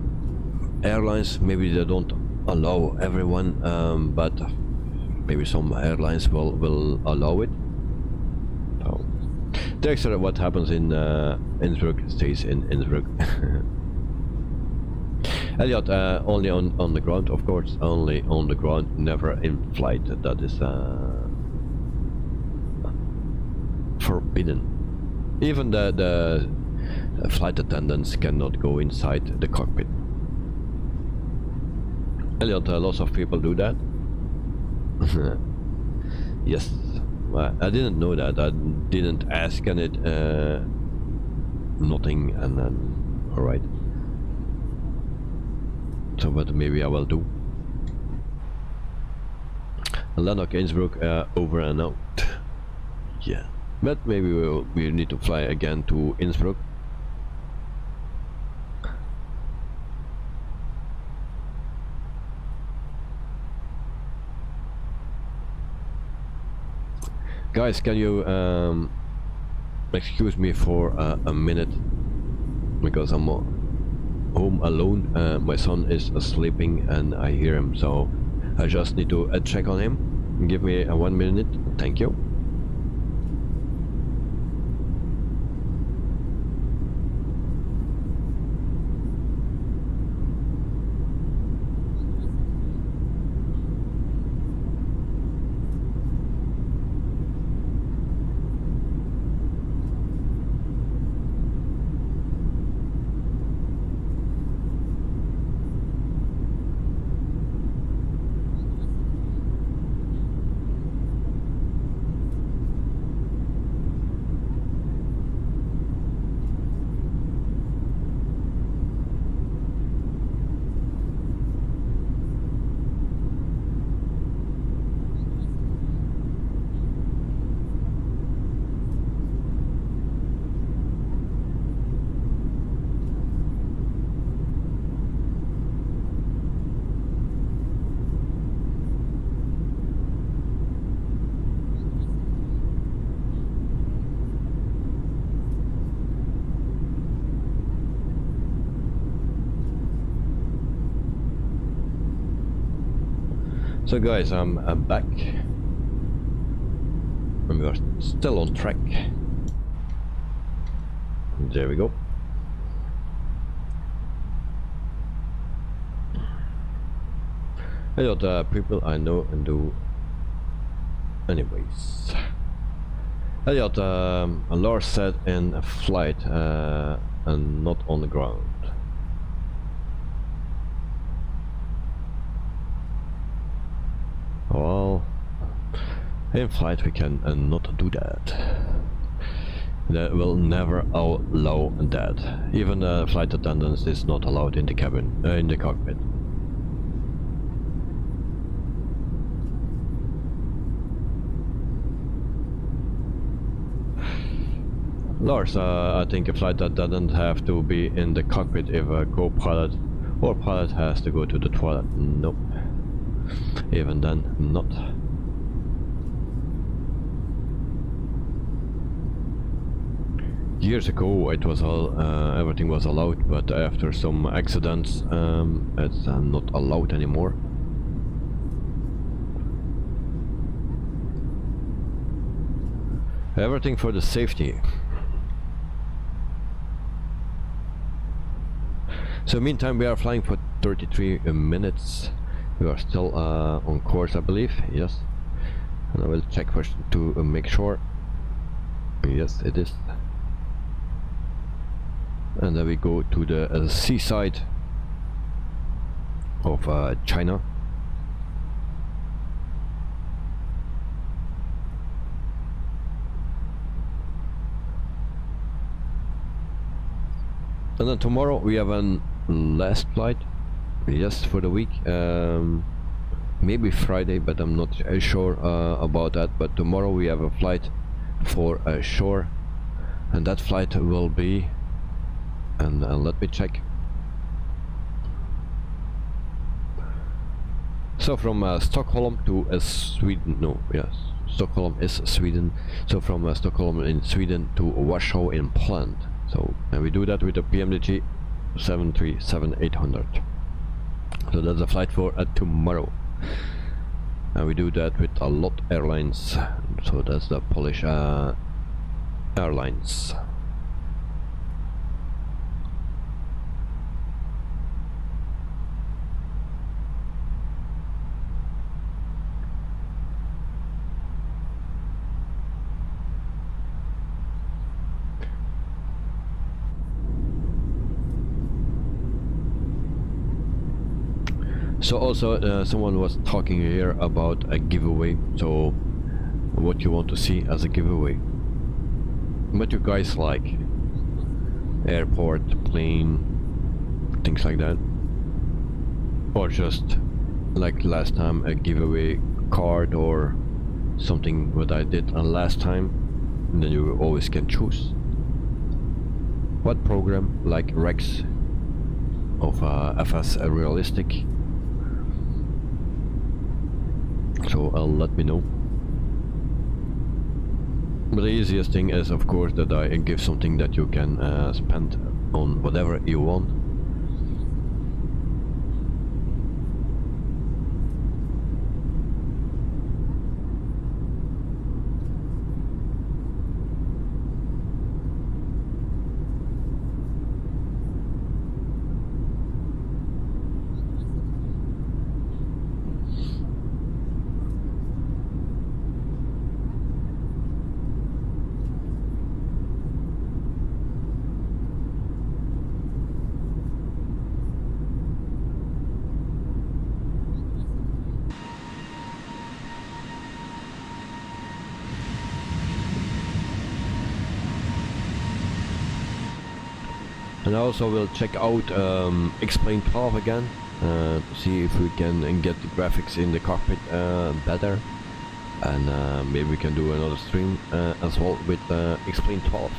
airlines. Maybe they don't allow everyone, but maybe some airlines will allow it. So, the extra what happens in Innsbruck stays in Innsbruck. Elliot, only on the ground, of course. Only on the ground, never in flight. That is forbidden. Even the flight attendants cannot go inside the cockpit. Elliot, lots of people do that. Yes, I didn't know that. I didn't ask, and it nothing, and then all right. So, but maybe I will do. Landock Innsbruck, over and out. Yeah, but maybe we need to fly again to Innsbruck. Guys, can you excuse me for a minute, because I'm home alone. My son is sleeping and I hear him, so I just need to check on him. Give me 1 minute, thank you. So guys, I'm back, and we are still on track. There we go. A lot of people I know and do anyways. Elliot, Lars said in a flight and not on the ground. Well, in flight we can not do that. They will never allow that. Even the flight attendants is not allowed in the cabin, in the cockpit. Lars, I think a flight that doesn't have to be in the cockpit if a co-pilot or pilot has to go to the toilet. Nope. Even then, not. Years ago, it was all everything was allowed, but after some accidents, it's not allowed anymore. Everything for the safety. So meantime we are flying for 33 minutes. We are still on course, I believe. Yes. And I will check first to make sure. Yes, it is. And then we go to the seaside of China. And then tomorrow we have an last flight, yes, for the week. Maybe Friday, but I'm not sure about that. But tomorrow we have a flight for shore, and that flight will be, and let me check. So from Stockholm to Sweden, no, yes, Stockholm is Sweden. So from Stockholm in Sweden to Warsaw in Poland. So, and we do that with a PMDG 737-800. So that's a flight for tomorrow. And we do that with a lot airlines. So that's the Polish airlines. So also someone was talking here about a giveaway, so what you want to see as a giveaway, what you guys like, airport, plane, things like that, or just like last time a giveaway card or something what I did last time. And then you always can choose what program, like Rex of FS Realistic. So let me know. But the easiest thing is of course that I give something that you can spend on whatever you want. And I also will check out Explain 12 again to see if we can get the graphics in the cockpit better, and maybe we can do another stream as well with Explain 12.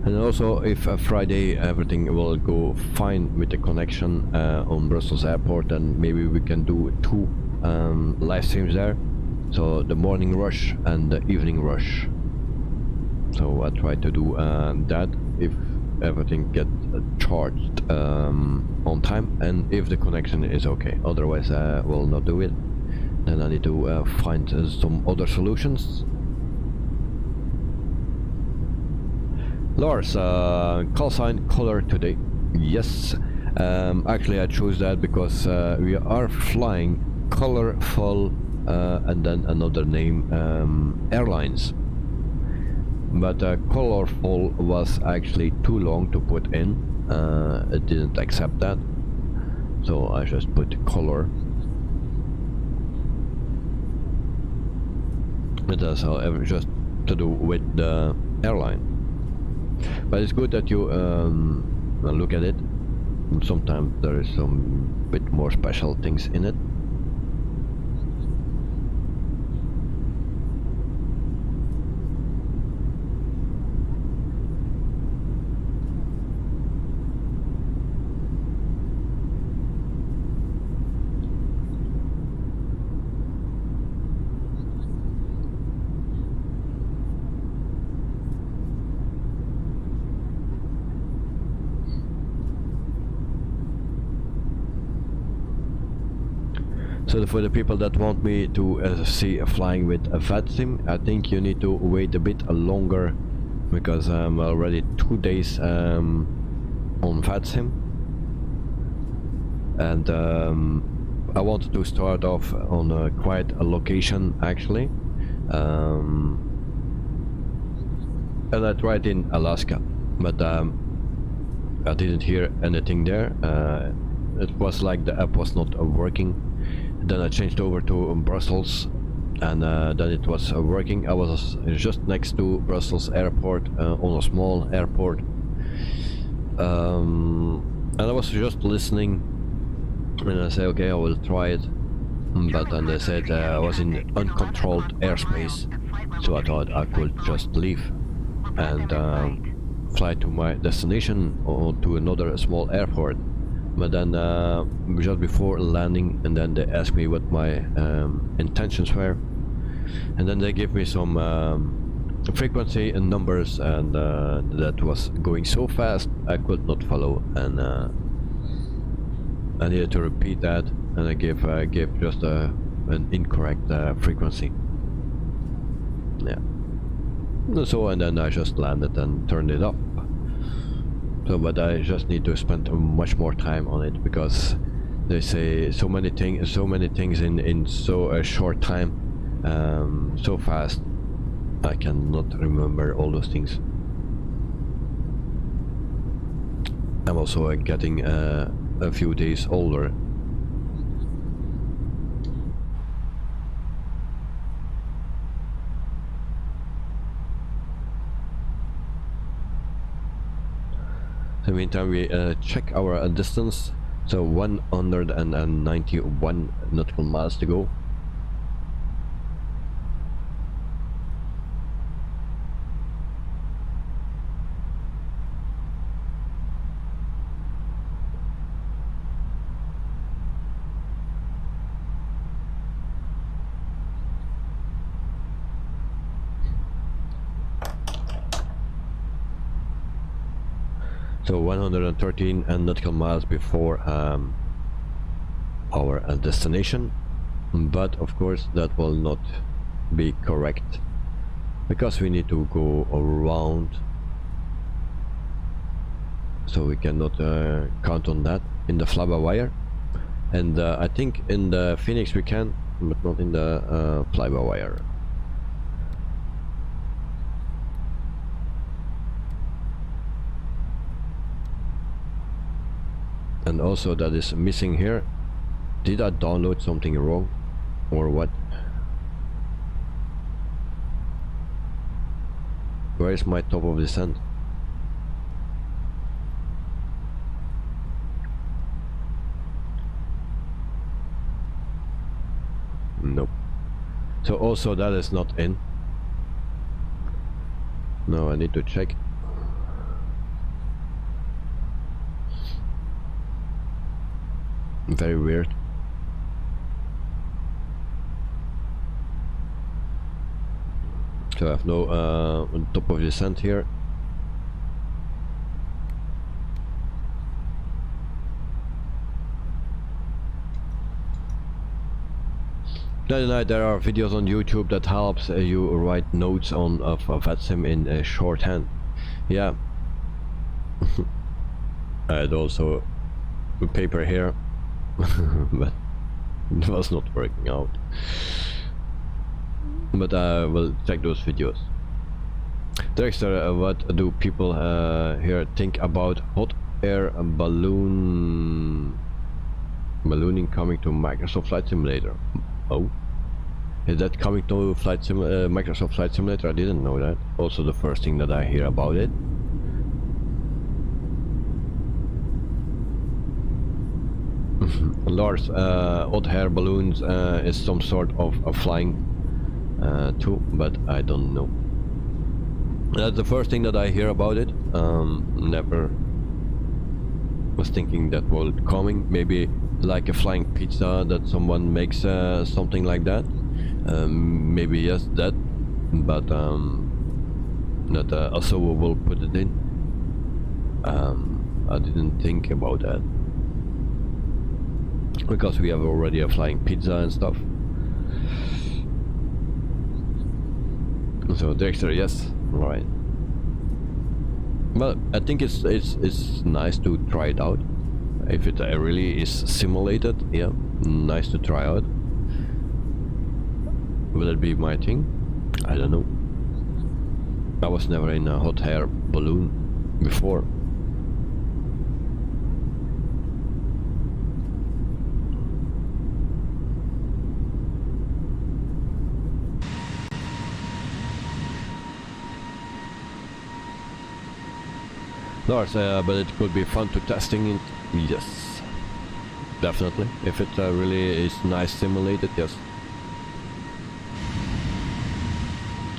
And also if Friday everything will go fine with the connection on Brussels airport, then maybe we can do 2 live streams there. So the morning rush and the evening rush. So I try to do that if everything gets charged on time and if the connection is okay. Otherwise I will not do it. Then I need to find some other solutions. Lars, call sign color today. Yes, actually I chose that because we are flying colorful and then another name, airlines. But colorful was actually too long to put in. It didn't accept that, so I just put color. It does, however, just to do with the airline. But it's good that you look at it. Sometimes there is some bit more special things in it. So for the people that want me to see flying with a VATSIM, I think you need to wait a bit longer because I'm already 2 days on VATSIM, and I wanted to start off on quite a location actually, and I tried in Alaska, but I didn't hear anything there. It was like the app was not working. Then I changed over to Brussels, and then it was working. I was just next to Brussels airport, on a small airport, and I was just listening, and I said, okay, I will try it. But then they said I was in uncontrolled airspace, so I thought I could just leave and fly to my destination or to another small airport. But then just before landing, and then they asked me what my intentions were, and then they gave me some frequency and numbers, and that was going so fast I could not follow, and I needed to repeat that, and I gave just an incorrect frequency. Yeah. So and then I just landed and turned it up. So, but I just need to spend much more time on it because they say so many things in so a short time, so fast. I cannot remember all those things. I'm also getting a few days older. In the meantime, we check our distance. So 191 nautical miles to go. So 113 nautical miles before our destination, but of course that will not be correct because we need to go around, so we cannot count on that in the fly-by-wire, and I think in the Phoenix we can, but not in the fly-by-wire. And also that is missing here. Did I download something wrong or what? Where is my top of descent? Nope. So also that is not in. No, I need to check. Very weird. So I have no on top of descent here. There are videos on YouTube that helps you write notes on of VATSIM in shorthand. Yeah. I had also a paper here, but it was not working out. But I will check those videos. Dexter, what do people here think about hot air ballooning coming to Microsoft Flight Simulator? Oh, is that coming to Microsoft Flight Simulator? I didn't know that. Also the first thing that I hear about it. Lars, hot air balloons is some sort of a flying tool, but I don't know. That's the first thing that I hear about it. Never was thinking that was coming. Maybe like a flying pizza that someone makes, something like that. Maybe yes, that, but that also will put it in. I didn't think about that because we have already a flying pizza and stuff. So Dexter, yes, right. Well, I think it's nice to try it out. If it really is simulated, yeah, nice to try out. Will it be my thing? I don't know. I was never in a hot air balloon before. Lars, but it could be fun to testing it. Yes, definitely. If it really is nice simulated, yes.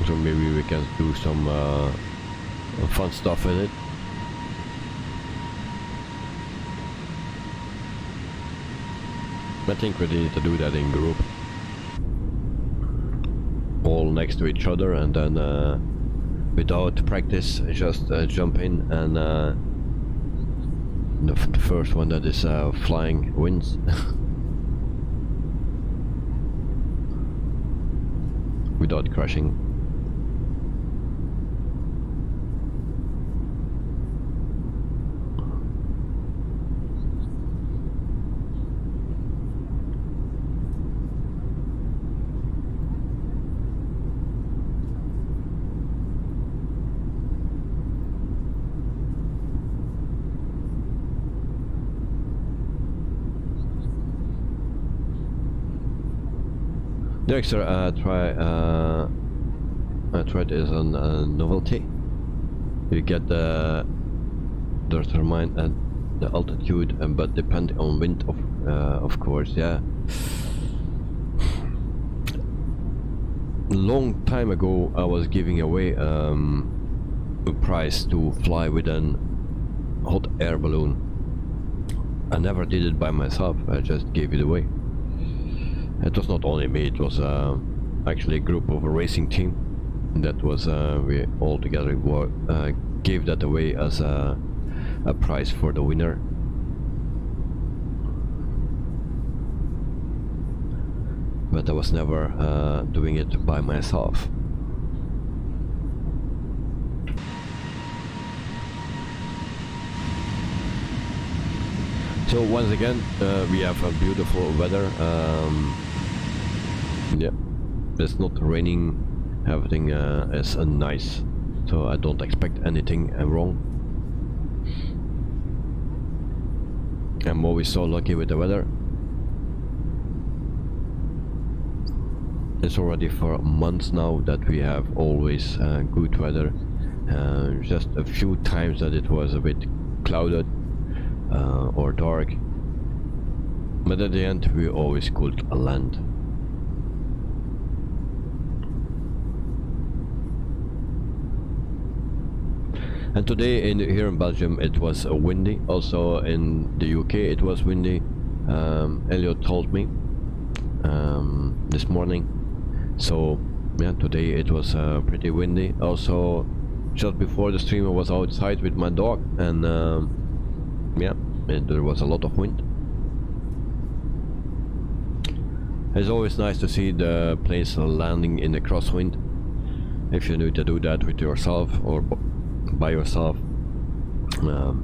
So maybe we can do some fun stuff with it. I think we need to do that in group, all next to each other, and then without practice just jump in and the first one that is flying wins. Without crashing. Dexter, I tried this on novelty. You get the determine the altitude, but depending on wind, of course, yeah. Long time ago, I was giving away a prize to fly with an hot air balloon. I never did it by myself. I just gave it away. It was not only me, it was actually a group of a racing team that was we all together gave that away as a prize for the winner. But I was never doing it by myself. So once again, we have a beautiful weather. Yeah, it's not raining, everything is nice, so I don't expect anything wrong. I'm always so lucky with the weather. It's already for months now that we have always good weather. Just a few times that it was a bit clouded or dark, but at the end we always could land. And today here in Belgium it was windy. Also in the UK it was windy. Elliot told me this morning. So yeah, today it was pretty windy. Also, just before the stream I was outside with my dog, and yeah, there was a lot of wind. It's always nice to see the planes landing in the crosswind. If you need to do that with yourself or by yourself,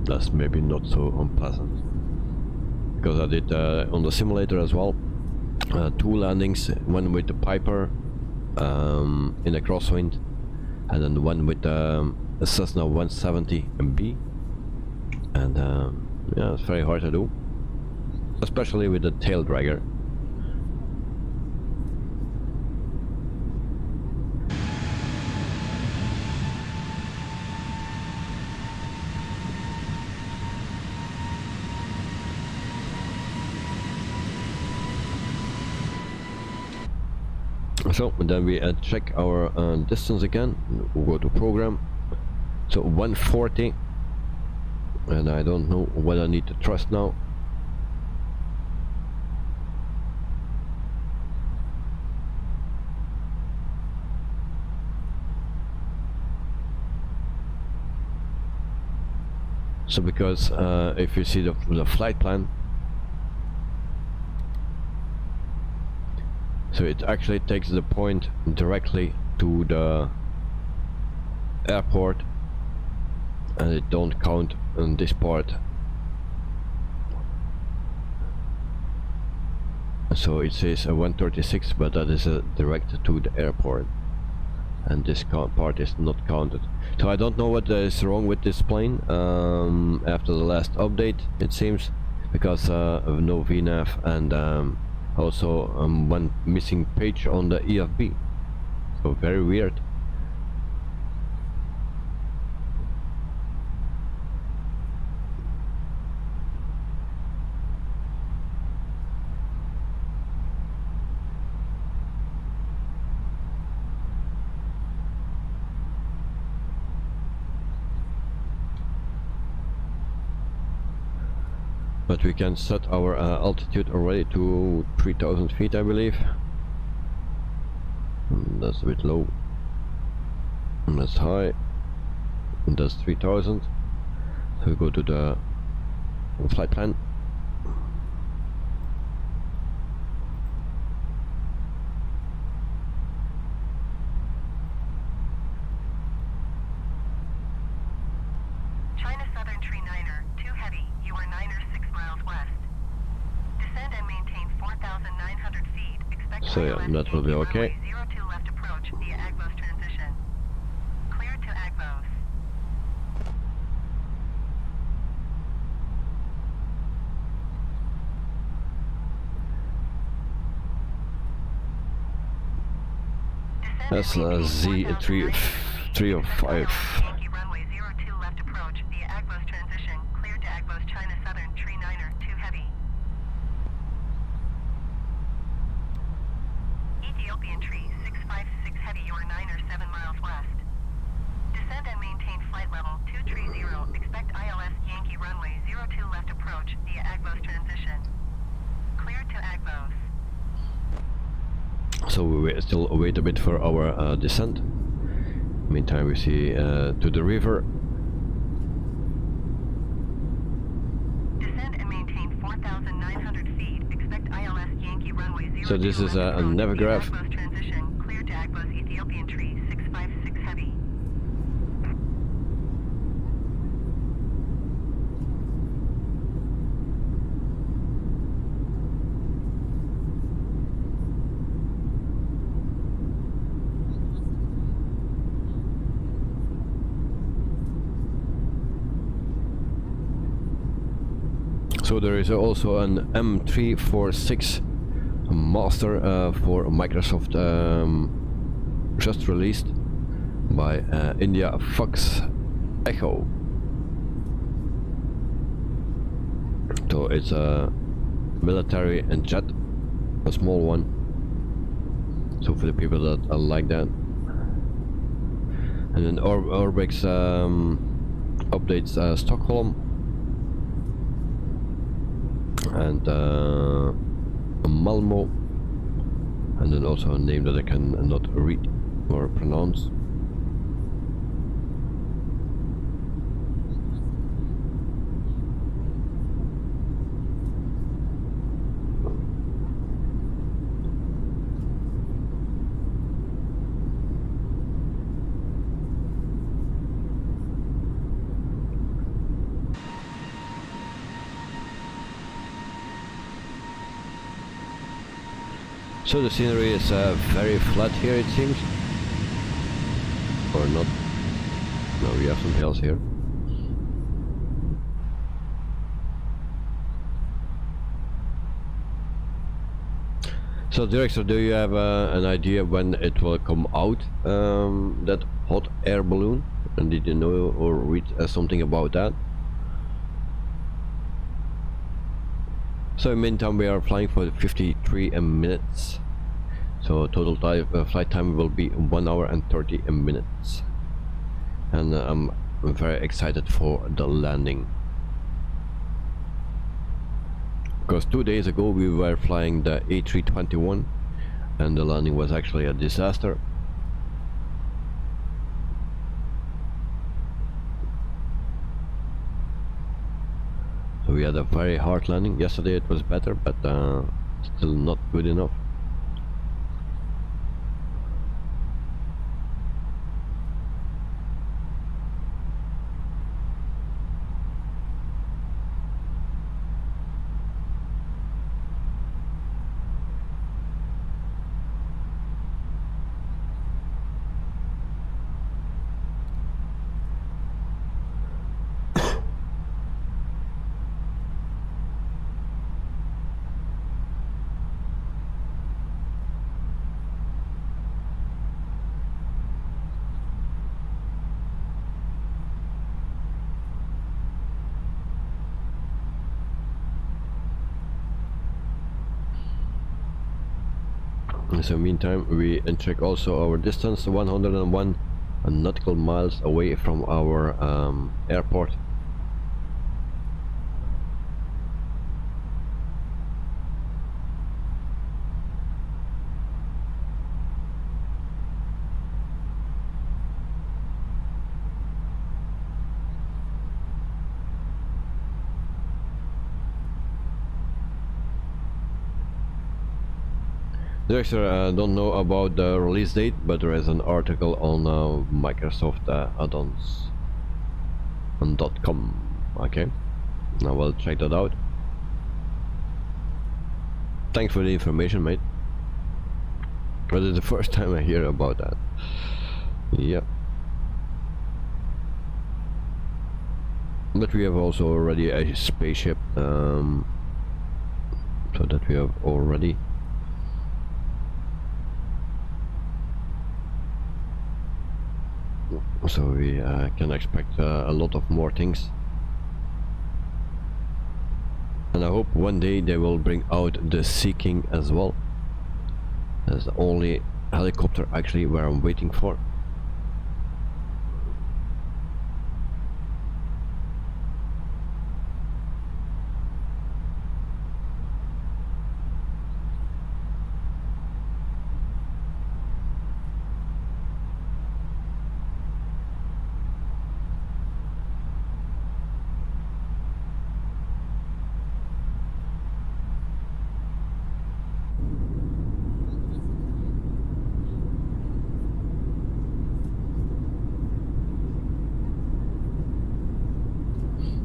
that's maybe not so unpleasant. Because I did on the simulator as well, 2 landings, one with the Piper in the crosswind, and then one with a Cessna 170B, and yeah, it's very hard to do, especially with the tail dragger. So then we check our distance again. We'll go to program. So 140, and I don't know what I need to trust now. So because if you see the flight plan, so it actually takes the point directly to the airport, and it don't count on this part. So it says 136, but that is direct to the airport, and this part is not counted. So I don't know what is wrong with this plane after the last update, it seems, because of no VNAV and also one missing page on the EFB. So very weird. But we can set our altitude already to 3000 feet, I believe. That's a bit low. And that's high. And that's 3000. So we go to the flight plan. China Southern Tree Niner, 2 heavy, you are Niner 6 miles west. Descend and maintain 4,900 feet. Expect So yeah, ILS that will be okay. 02 left approach via Agbos transition. Clear to Agbos. That's Z305. Yankee runway 02 left approach via Agbos transition. Clear to Agbos China Southern Tree Niner 2 heavy. Ethiopian Tree 656 heavy, you are Niner 7 miles west. Descend and maintain flight level 230. Expect ILS Yankee runway 02 left approach via Agbos transition. Clear to Agbos. So we still wait a bit for our descent. Meantime we see to the river. Descend and maintain 4,900 feet. Expect ILS Yankee runway 02 So this is left a approach Navigraph. via Agbos transition. Clear to Agbos Ethiopian Tree 656 heavy. So there is also an M346 master for Microsoft, just released by India Fox Echo. So it's a military and jet, a small one. So for the people that like that. And then Orbix updates Stockholm and Malmo, and then also a name that I can not read. or pronounce. So the scenery is very flat here, it seems, or not. No, we have some hills here. So Director, do you have an idea when it will come out, that hot air balloon? And did you know or read something about that? So in the meantime we are flying for 53 minutes. So total flight time will be 1 hour and 30 minutes. And I'm very excited for the landing. Because 2 days ago we were flying the A321 and the landing was actually a disaster. So we had a very hard landing. Yesterday it was better, but still not good enough. So meantime we check also our distance, 101 nautical miles away from our airport. Director, I don't know about the release date, but there is an article on Microsoft add-ons on .com. Okay, now we'll check that out. Thanks for the information, mate. But it's the first time I hear about that. Yeah. But we have also already a spaceship, so that we have already. So we can expect a lot of more things, and I hope one day they will bring out the Sea King as well. That's the only helicopter actually where I'm waiting for.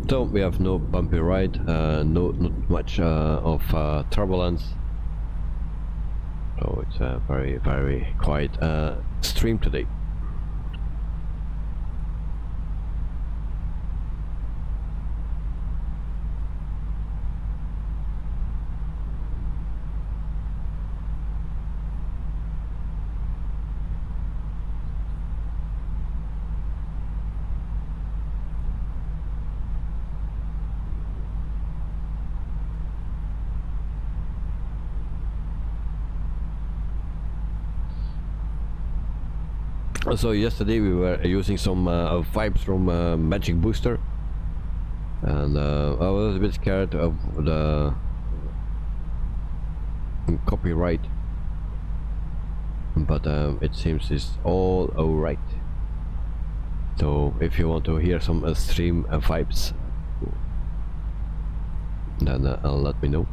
So we have no bumpy ride, not much of turbulence. So it's a very quiet stream today. So yesterday we were using some vibes from Magic Booster, and I was a bit scared of the copyright, but it seems it's all alright. So if you want to hear some stream vibes, then let me know.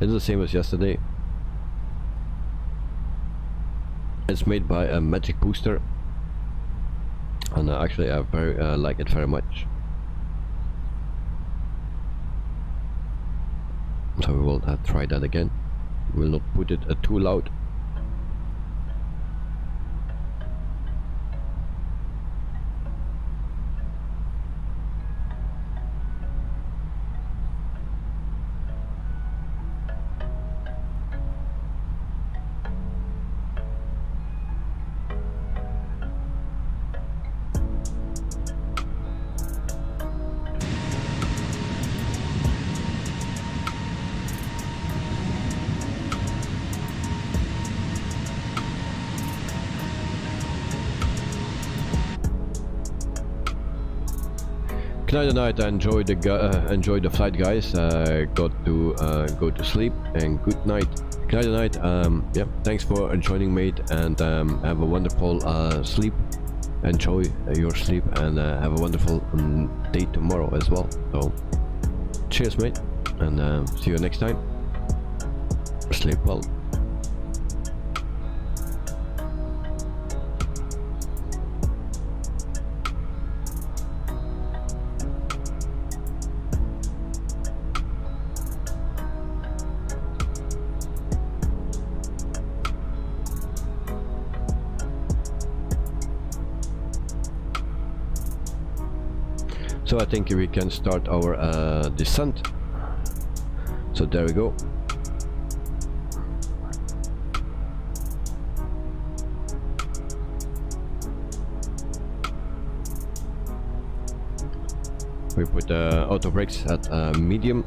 It's the same as yesterday. It's made by a Magic Booster, and actually I very like it very much. So we will try that again. We'll not put it too loud. Good night, enjoy the flight, guys. Got to go to sleep, and good night. Good night. Yeah, thanks for joining, mate, and have a wonderful sleep. Enjoy your sleep, and have a wonderful day tomorrow as well. So, cheers, mate, and see you next time. Sleep well. So I think we can start our descent. So there we go. We put auto brakes at medium.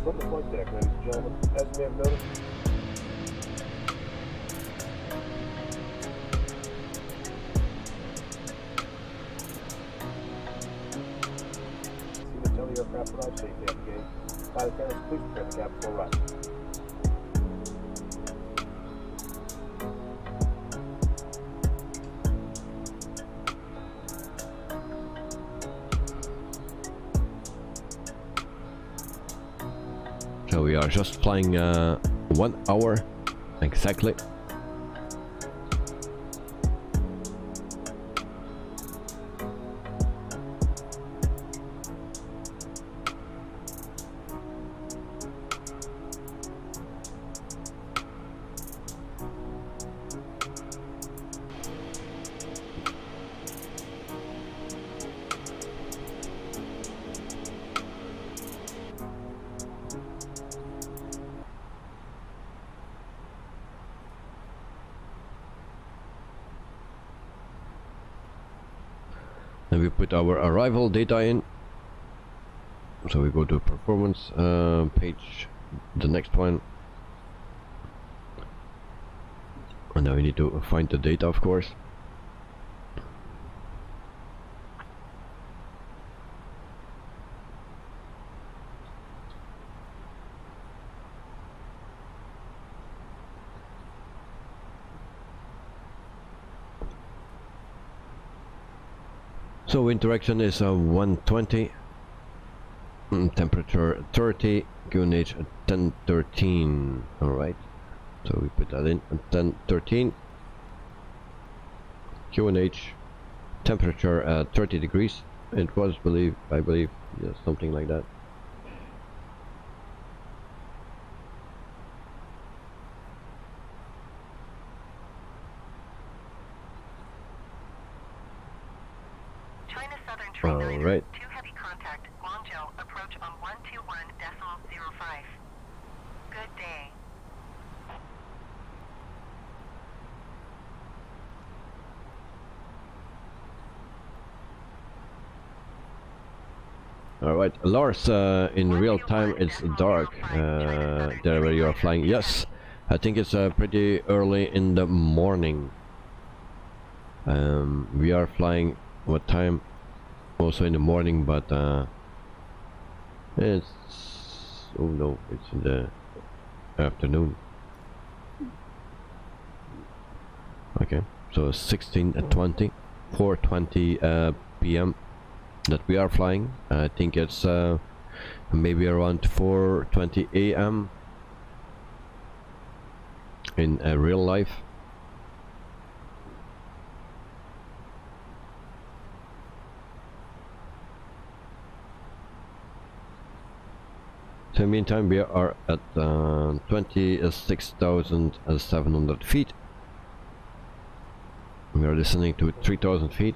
From the flight deck, ladies and gentlemen, as you may have noticed, see the tele-aircraft arrive safely at the gate. Pilot parents, please prepare the cabin for arrival. So we are just flying 1 hour exactly. And we put our arrival data in. So we go to performance page, the next one. And now we need to find the data, of course. So interaction is 120, temperature 30, QNH 1013. Alright, so we put that in 1013, QNH temperature 30 degrees. It was, I believe, yeah, something like that. Alright. Two heavy contact, Guangdong, approach on 121.05. Good day. Alright, Lars, in real time it's dark there where you are flying. Yes, I think it's pretty early in the morning. We are flying what time? Also in the morning, but it's, oh no, it's in the afternoon. Okay, so 16:20, 4:20 p.m. that we are flying. I think it's maybe around 4:20 a.m. in real life. So meantime we are at 26,700 feet. We are descending to 3,000 feet.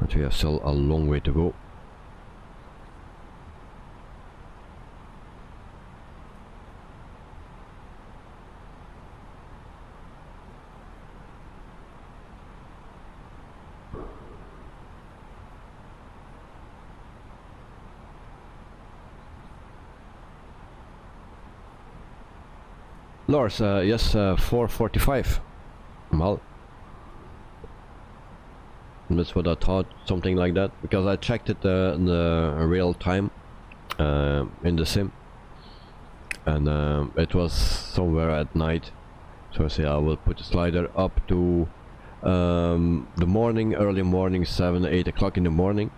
But we have still a long way to go. Lars, yes, 4:45. Well, that's what I thought, something like that, because I checked it in the real time in the sim, and it was somewhere at night. So I say I will put the slider up to the morning, early morning, 7-8 o'clock in the morning,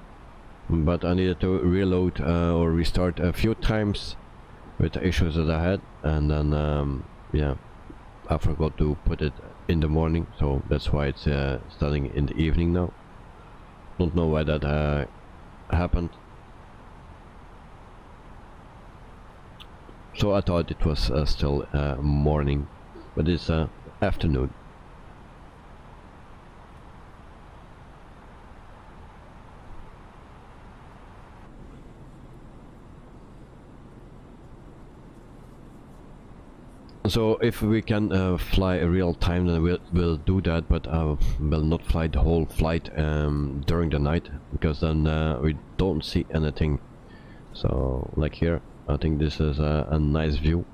but I needed to reload or restart a few times with the issues that I had, and then yeah, I forgot to put it in the morning, so that's why it's starting in the evening now. Don't know why that happened. So I thought it was still morning, but it's afternoon. So if we can fly a real time, then we'll do that, but I will not fly the whole flight during the night, because then we don't see anything. So like here, I think this is a nice view.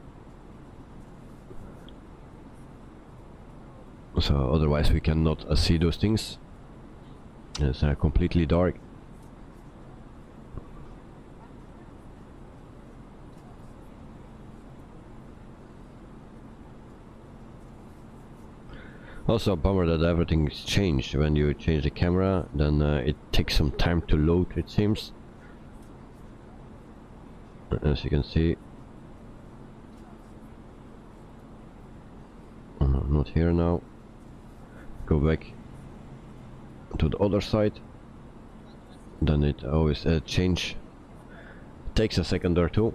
So otherwise we cannot see those things. It's completely dark. Also a bummer that everything's changed. When you change the camera, then it takes some time to load, it seems. As you can see. Not here now. Go back to the other side. Then it always change. Takes a second or two.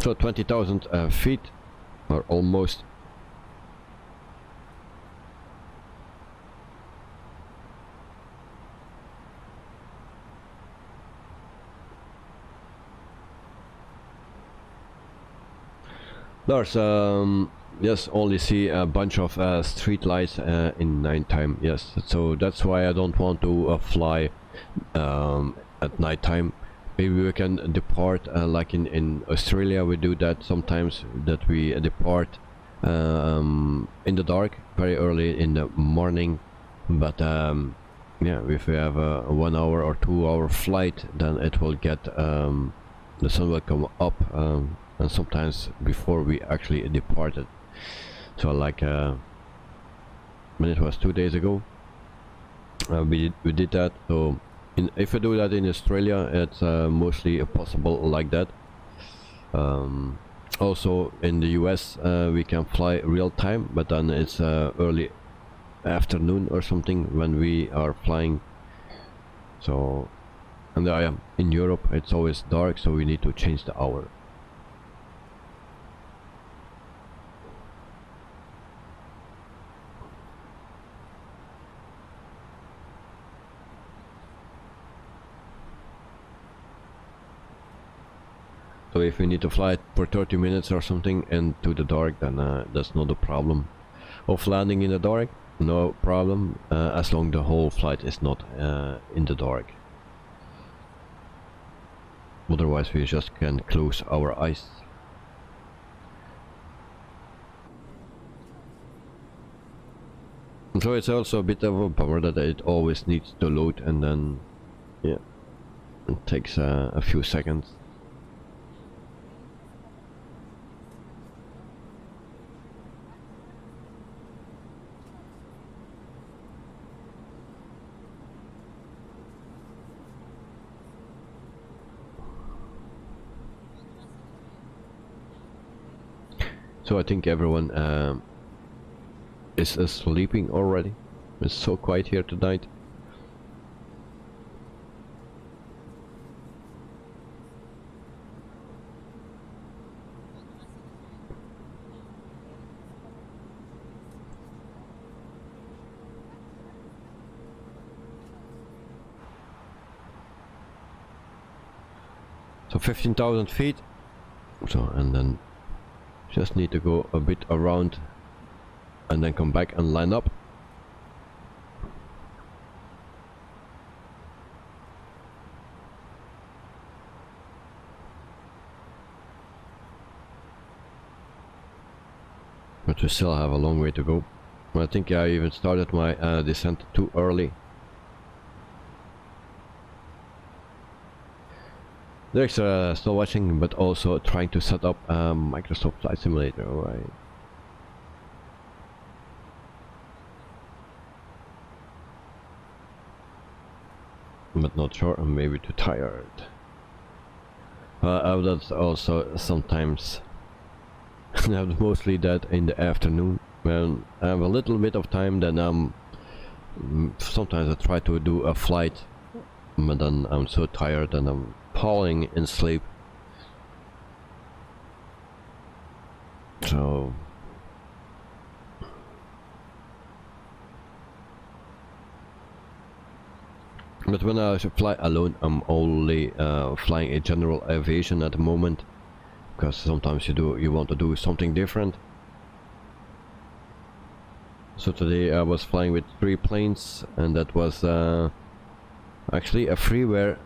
So 20,000 feet, or almost. Lars, yes, only see a bunch of street lights in nighttime. Yes, so that's why I don't want to fly at nighttime. Maybe we can depart like in Australia. We do that sometimes, that we depart in the dark very early in the morning, but yeah, if we have a 1 hour or 2 hour flight, then it will get the sun will come up and sometimes before we actually departed. So like when it was 2 days ago, we did that. So if we do that in Australia, it's mostly possible like that. Also in the US we can fly real time, but then it's early afternoon or something when we are flying. So, and in Europe it's always dark, so we need to change the hour. So if we need to fly for 30 minutes or something into the dark, then that's not a problem. of landing in the dark, no problem, as long the whole flight is not in the dark. Otherwise we just can close our eyes. So it's also a bit of a bummer that it always needs to load, and then yeah, it takes a few seconds. So I think everyone is sleeping already. It's so quiet here tonight. So 15,000 feet. So, and then just need to go a bit around and then come back and line up. But we still have a long way to go. I think I even started my descent too early. There's still watching, but also trying to set up Microsoft Flight Simulator, right? But not sure, I'm maybe too tired. That's also sometimes mostly that in the afternoon when I have a little bit of time. Then sometimes I try to do a flight, but then I'm so tired and I'm falling in sleep. So but when I fly alone, I'm only flying a general aviation at the moment, because sometimes you want to do something different. So today I was flying with 3 planes, and that was actually a freeware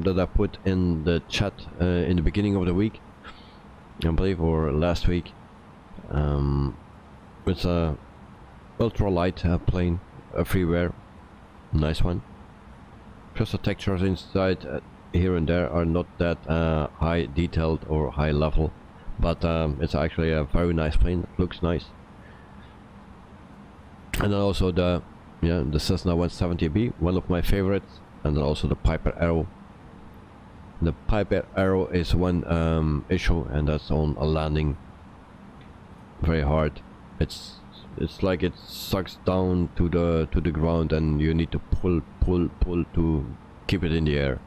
that I put in the chat in the beginning of the week, I believe, or last week. It's a ultralight plane, a freeware, nice one. Just the textures inside here and there are not that high detailed or high level, but it's actually a very nice plane. It looks nice. And then also the Cessna 170B, one of my favorites, and then also the Piper Arrow. The Piper Arrow is one issue, and that's on a landing very hard. It's like it sucks down to the ground, and you need to pull to keep it in the air.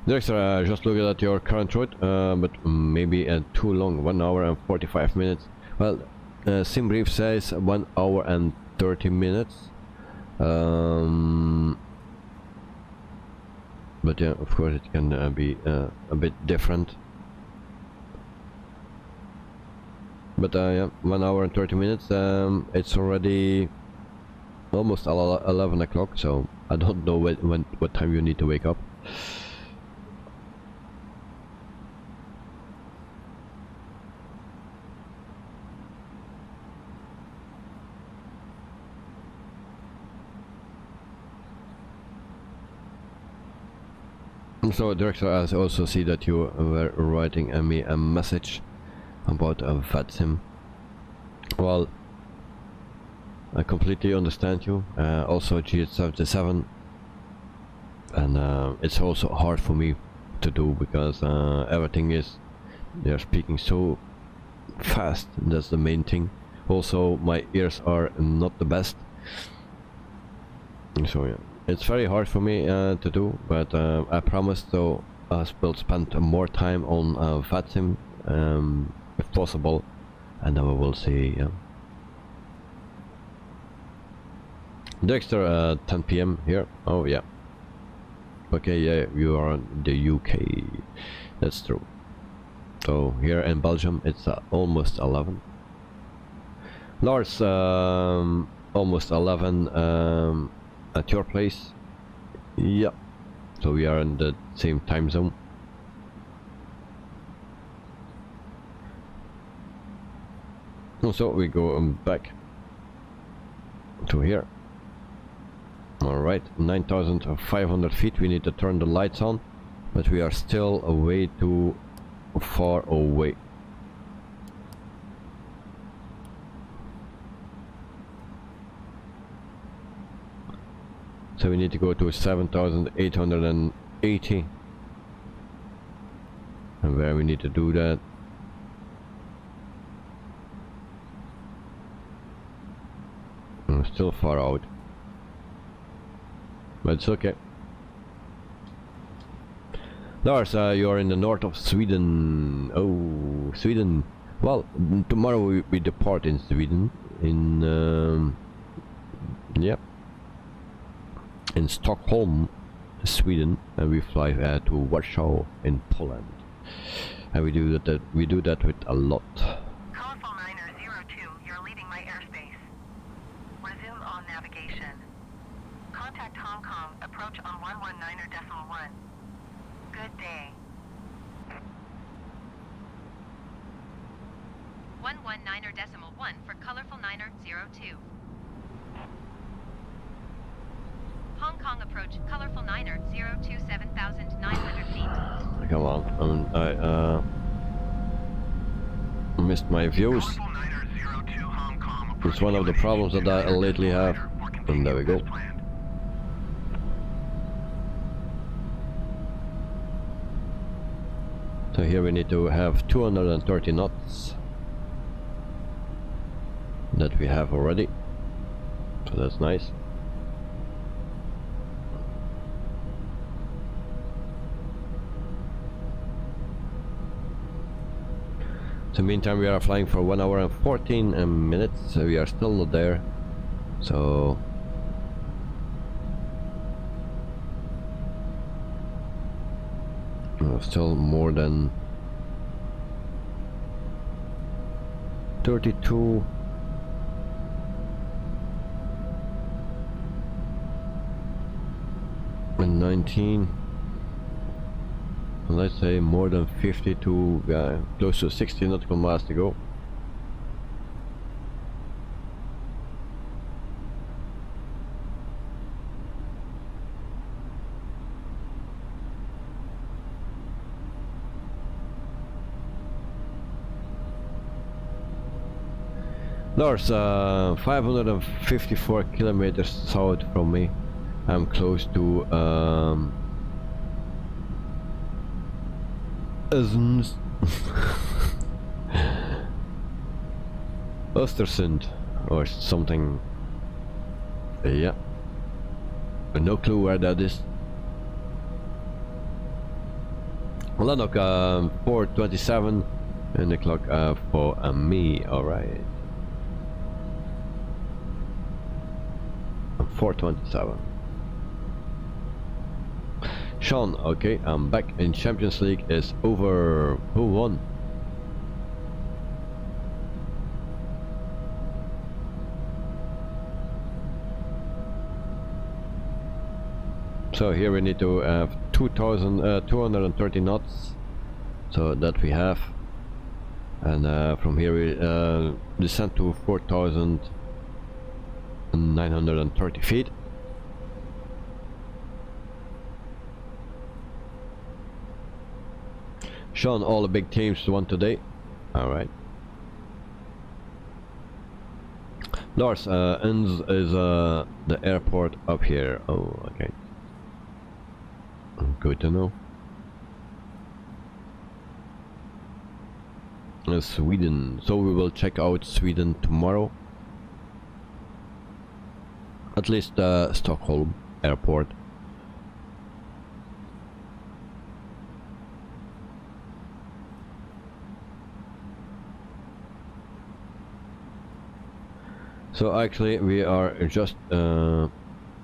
Director, just looking at your current route, but maybe too long, 1 hour and 45 minutes. Well, Debrief says 1 hour and 30 minutes. But yeah, of course it can be a bit different. But yeah, 1 hour and 30 minutes. It's already almost 11 o'clock, so I don't know what time you need to wake up. So Director, I also see that you were writing me a message about a VATSIM. Well, I completely understand you. Also GSZ7, and it's also hard for me to do, because everything is, they're speaking so fast. That's the main thing. Also my ears are not the best, so yeah. It's very hard for me to do, but I promise, so I will spend more time on VATSIM if possible, and then we will see. Dexter, 10 p.m. here. Oh yeah. Okay, yeah, you are in the UK. That's true. So here in Belgium, it's almost 11. Lars, almost 11 at your place. Yeah. So we are in the same time zone. So we go back to here. Alright, 9,500 feet. We need to turn the lights on, but we are still way too far away. So we need to go to 7,880. And where we need to do that? I'm still far out. But it's okay. Lars, you are in the north of Sweden. Oh, Sweden. Well, tomorrow we depart in Sweden. In yeah, in Stockholm, Sweden, and we fly to Warsaw in Poland. And we do that. We do that with a lot. Colorful 902, you're leaving my airspace. Resume on navigation. Contact Hong Kong. Approach on 119.1. Good day. 119.1 for colorful 902. Hong Kong approach, colorful 902 7,900 feet. Come on, I missed my views. It's one of the problems that I lately have. And there we go. So here we need to have 230 knots. That we have already. So that's nice. So meantime we are flying for 1 hour and 14 minutes. So we are still not there. So still more than 32 and 19. Let's say more than 50 to close to 60 nautical miles to go. Lars, 554 kilometers south from me. I'm close to Östersund or something. Yeah, no clue where that is. Lanok, 4:27 and the clock for me. All right, 4:27. Sean, okay, I'm back in Champions League is over. Who won? So here we need to have 230 knots. So that we have. And from here we descend to 4,930 feet. Sean, all the big teams won today. Alright. Lars, Enz is the airport up here. Oh, okay. Good to know. Sweden. So we will check out Sweden tomorrow. At least Stockholm airport. So actually we are just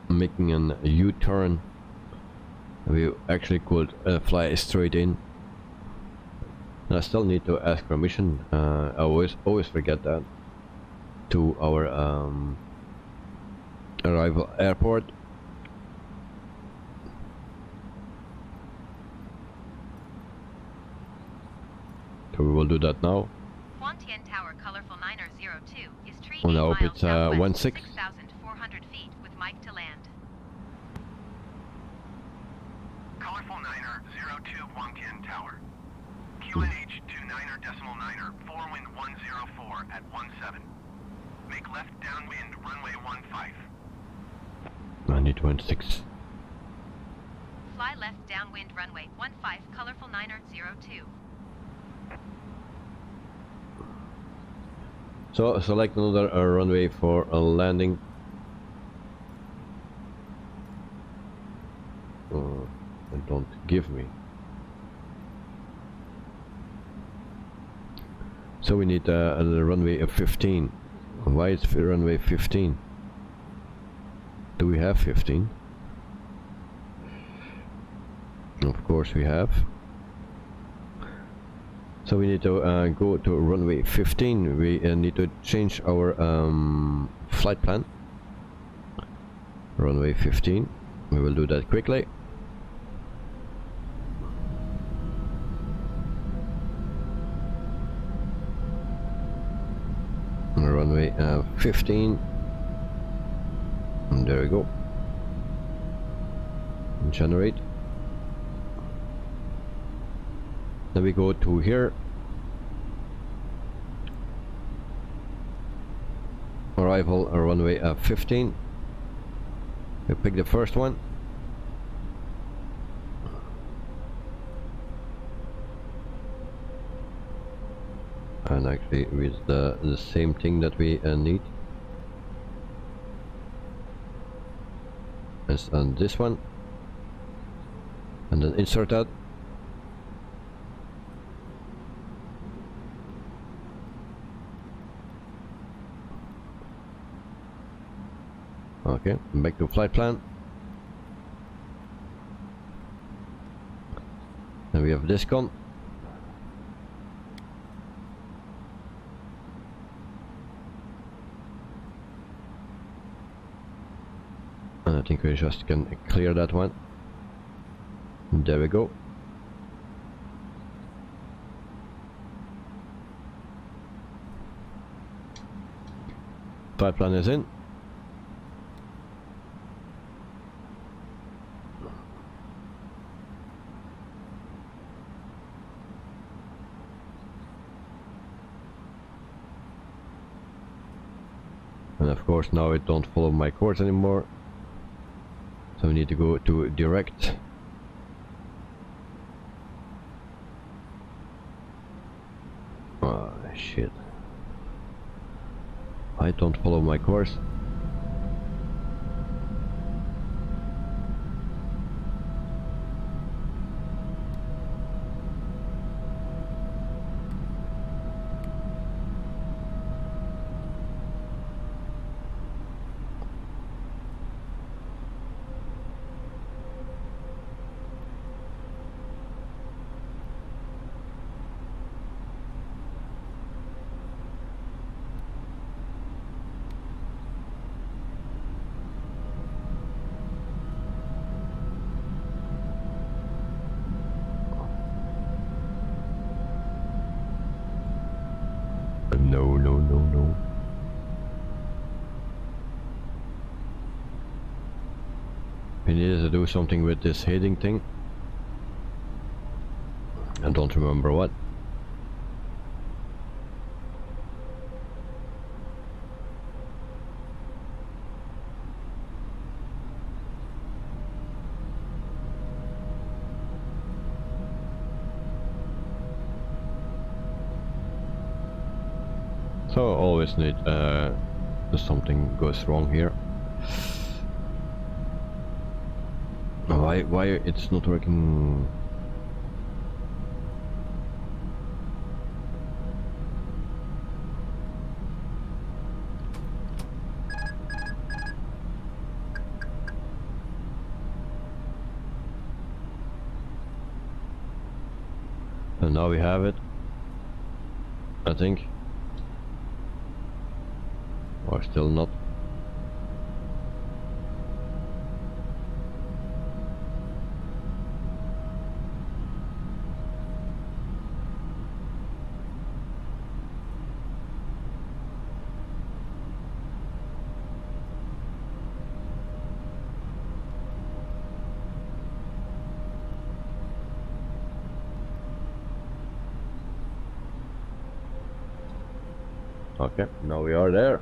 making an U-turn. We actually could fly straight in. I still need to ask permission. I always forget that, to our arrival airport. So we will do that now. Huangtian Tower Colorful 902 is 3 And I hope miles it's southwest, 16. 6,400 feet with Mike to land. Colorful 902 Huangtian Tower. QNH 29er.9er, 4 wind 104 at 17. Make left downwind runway 15. 90.6. Fly left downwind runway 15 Colorful 902. So select another runway for a landing. Don't give me. So we need a runway of 15. Why is runway 15? Do we have 15? Of course we have. So we need to go to runway 15. We need to change our flight plan. Runway 15. We will do that quickly. Runway 15. And there we go. Generate. Then we go to here. Arrival runway 15. We pick the first one. And actually with the same thing that we need as on this one, and then insert that. Okay, back to flight plan. Then we have this con. And I think we just can clear that one. There we go. Flight plan is in. And of course now it don't follow my course anymore. So we need to go to direct. Oh shit. I don't follow my course. No. We needed to do something with this heading thing. I don't remember what. So always need something goes wrong here. Why it's not working? And now we have it, I think. Or still not. Okay, now we are there.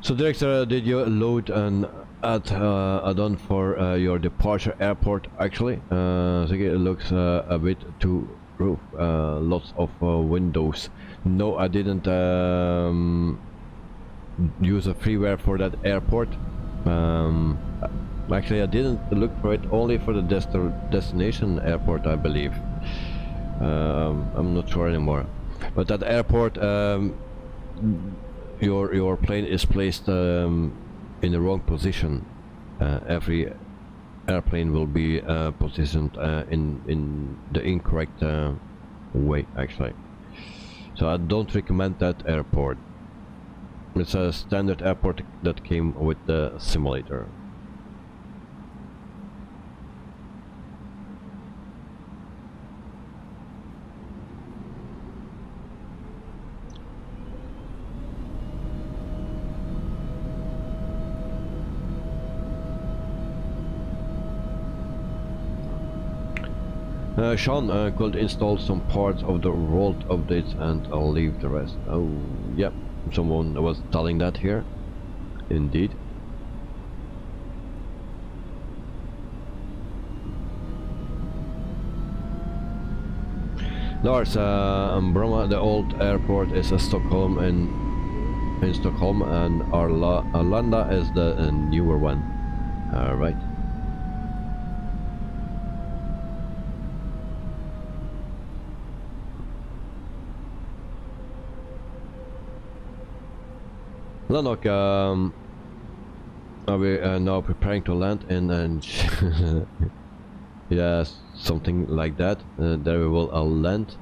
So Director, did you load an add-on for your departure airport actually? I think it looks a bit too rough, lots of windows. No, I didn't use a freeware for that airport. Actually I didn't look for it, only for the destination airport, I believe. I'm not sure anymore, but that airport, your plane is placed in the wrong position. Every airplane will be positioned in the incorrect way actually, so I don't recommend that airport. It's a standard airport that came with the simulator. Sean could install some parts of the rolled updates and I'll leave the rest. Oh, yeah, someone was telling that here. Indeed. Lars, Bromma, the old airport is Stockholm in Stockholm, and Arlanda is the newer one. Right. Lanok, are we now preparing to land in yeah, something like that. There we will land,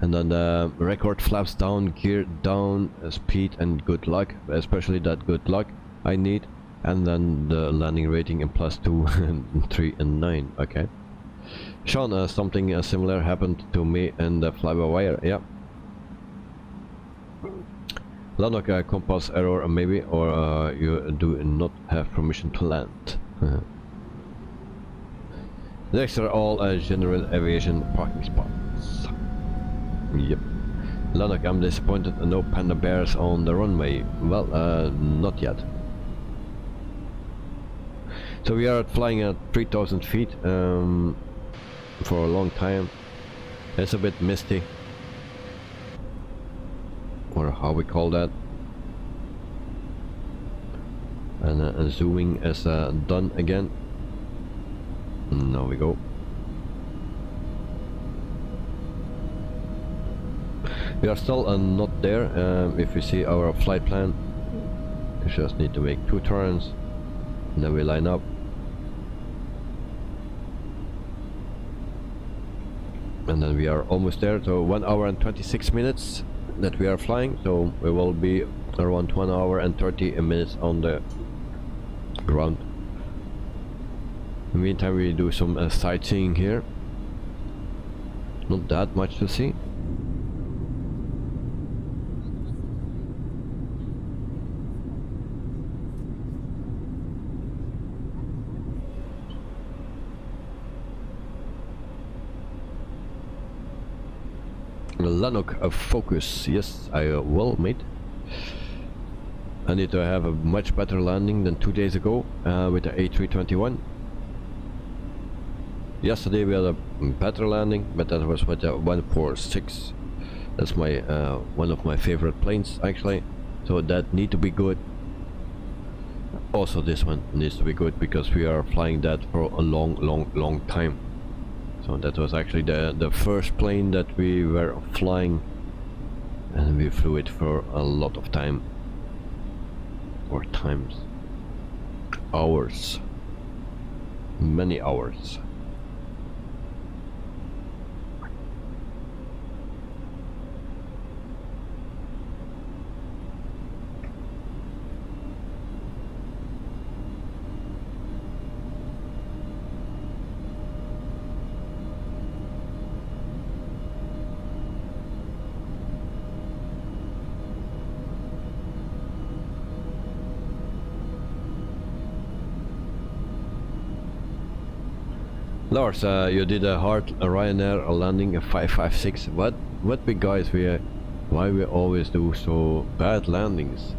and then record flaps down, gear down, speed and good luck, especially that good luck I need, and then the landing rating in +2, 3 and 9. Okay. Sean, something similar happened to me in the fly-by-wire. Yeah. Lanok, compass error maybe, or you do not have permission to land. Next are all general aviation parking spots. Yep. Lanok, I'm disappointed no panda bears on the runway. Well, not yet. So we are flying at 3,000 feet for a long time. It's a bit misty, or how we call that, and zooming is done again. Now we go. We are still not there. If you see our flight plan, we just need to make 2 turns and then we line up. And then we are almost there. So 1 hour and 26 minutes that we are flying, so we will be around 1 hour and 30 minutes on the ground. In the meantime, we do some sightseeing here. Not that much to see. Lanok, focus. Yes, I will, mate. I need to have a much better landing than 2 days ago with the A321. Yesterday we had a better landing, but that was with the 146. That's my one of my favorite planes actually, so that need to be good. Also this one needs to be good because we are flying that for a long time. So that was actually the first plane that we were flying, and we flew it for a lot of time, or times, hours, many hours. Lars, you did a hard Ryanair landing a 556. What we guys, why we always do so bad landings?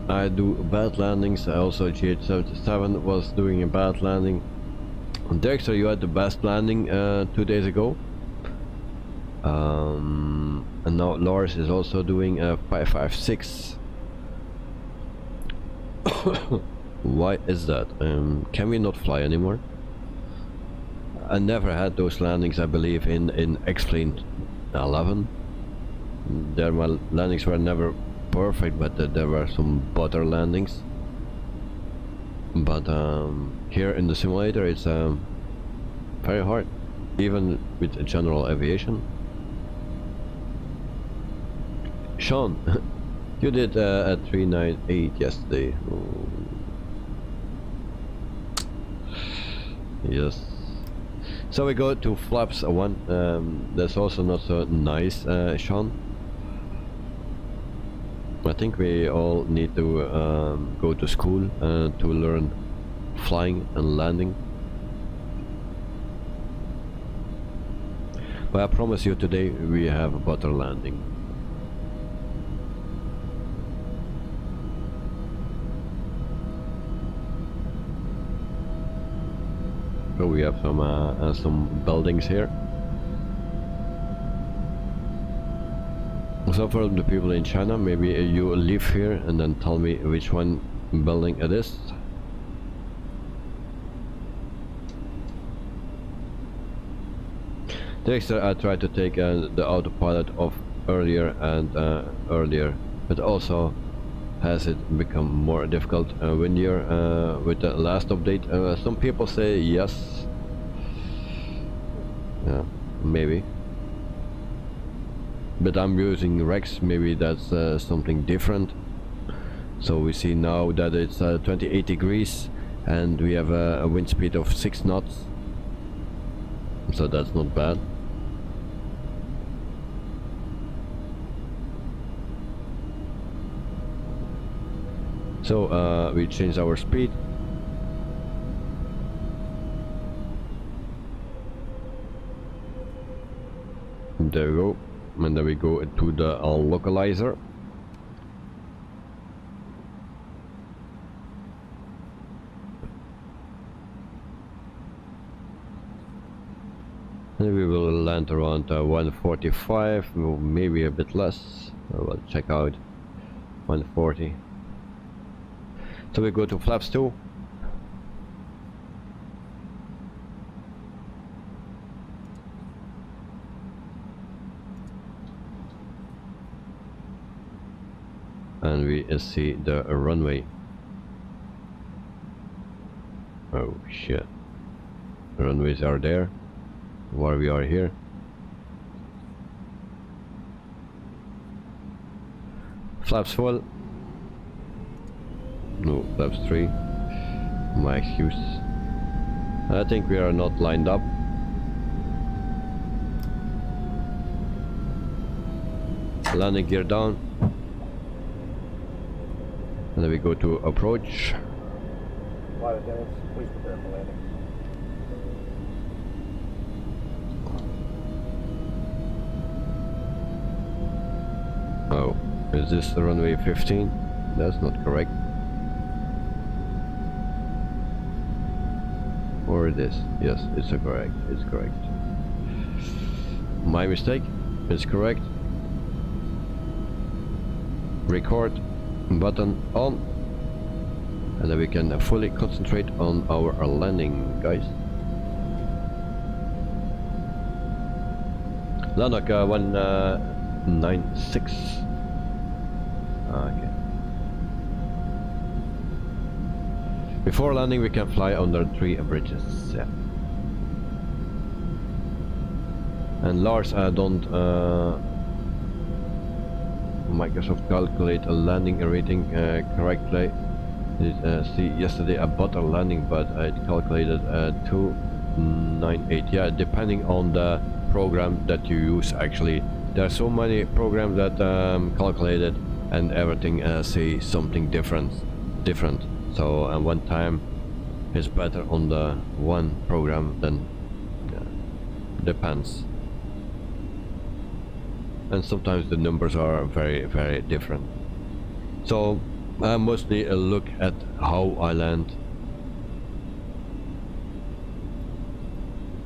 I do bad landings. Also GH77 was doing a bad landing. Dexter, you had the best landing 2 days ago. And now Lars is also doing a 556. Why is that? Can we not fly anymore? I never had those landings, I believe, in X-Plane 11. My landings were never perfect, but there were some butter landings. But here in the simulator it's very hard, even with general aviation. Sean, you did a 398 yesterday. Oh. Yes. So we go to flaps 1. That's also not so nice, Sean. I think we all need to go to school to learn flying and landing. But I promise you today we have a butter landing. So we have some buildings here. So for the people in China, maybe you live here and then tell me which one building it is. Dexter, I tried to take the autopilot off earlier, but also has it become more difficult when you're with the last update? Some people say yes. Yeah, maybe. But I'm using Rex, maybe that's something different. So we see now that it's 28 degrees and we have a wind speed of 6 knots. So that's not bad. So we change our speed. There we go. And then we go to the localizer. And we will land around 145, maybe a bit less. We'll check out 140. So we go to flaps 2. And we see the runway. Oh shit. The runways are there while we are here. Flaps full. No, flaps 3. My excuse. I think we are not lined up. Landing gear down. And then we go to approach. Flight attendants, please prepare for landing. Oh, is this the runway 15? That's not correct. Or it is? Yes, it's correct. It's correct. My mistake. It's correct. Record button on, and then we can fully concentrate on our landing, guys. Lanok 196. Okay. Before landing we can fly under 3 bridges. Yeah. And Lars, don't Microsoft calculate a landing rating correctly. See yesterday a butter landing, but it calculated 298. Yeah, depending on the program that you use. Actually, there are so many programs that calculated, and everything say something different. So one time is better on the one program, then depends. And sometimes the numbers are very different. So I mostly look at how I land.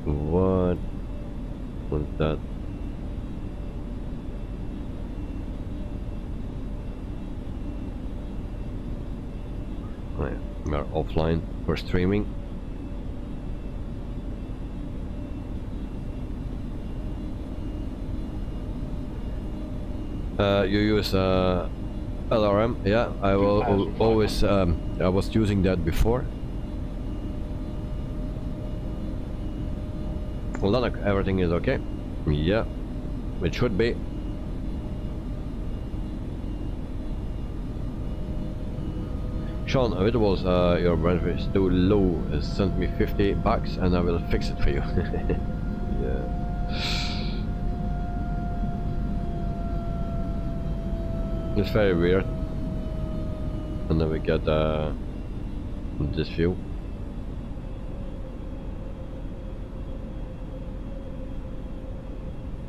What was that? Oh yeah, we are offline for streaming. You use LRM? Yeah, I will always. I was using that before. Well, then everything is okay. Yeah, it should be. Sean, if it was your bandwidth is too low, send me $50 and I will fix it for you. Yeah. It's very weird. And then we get this view.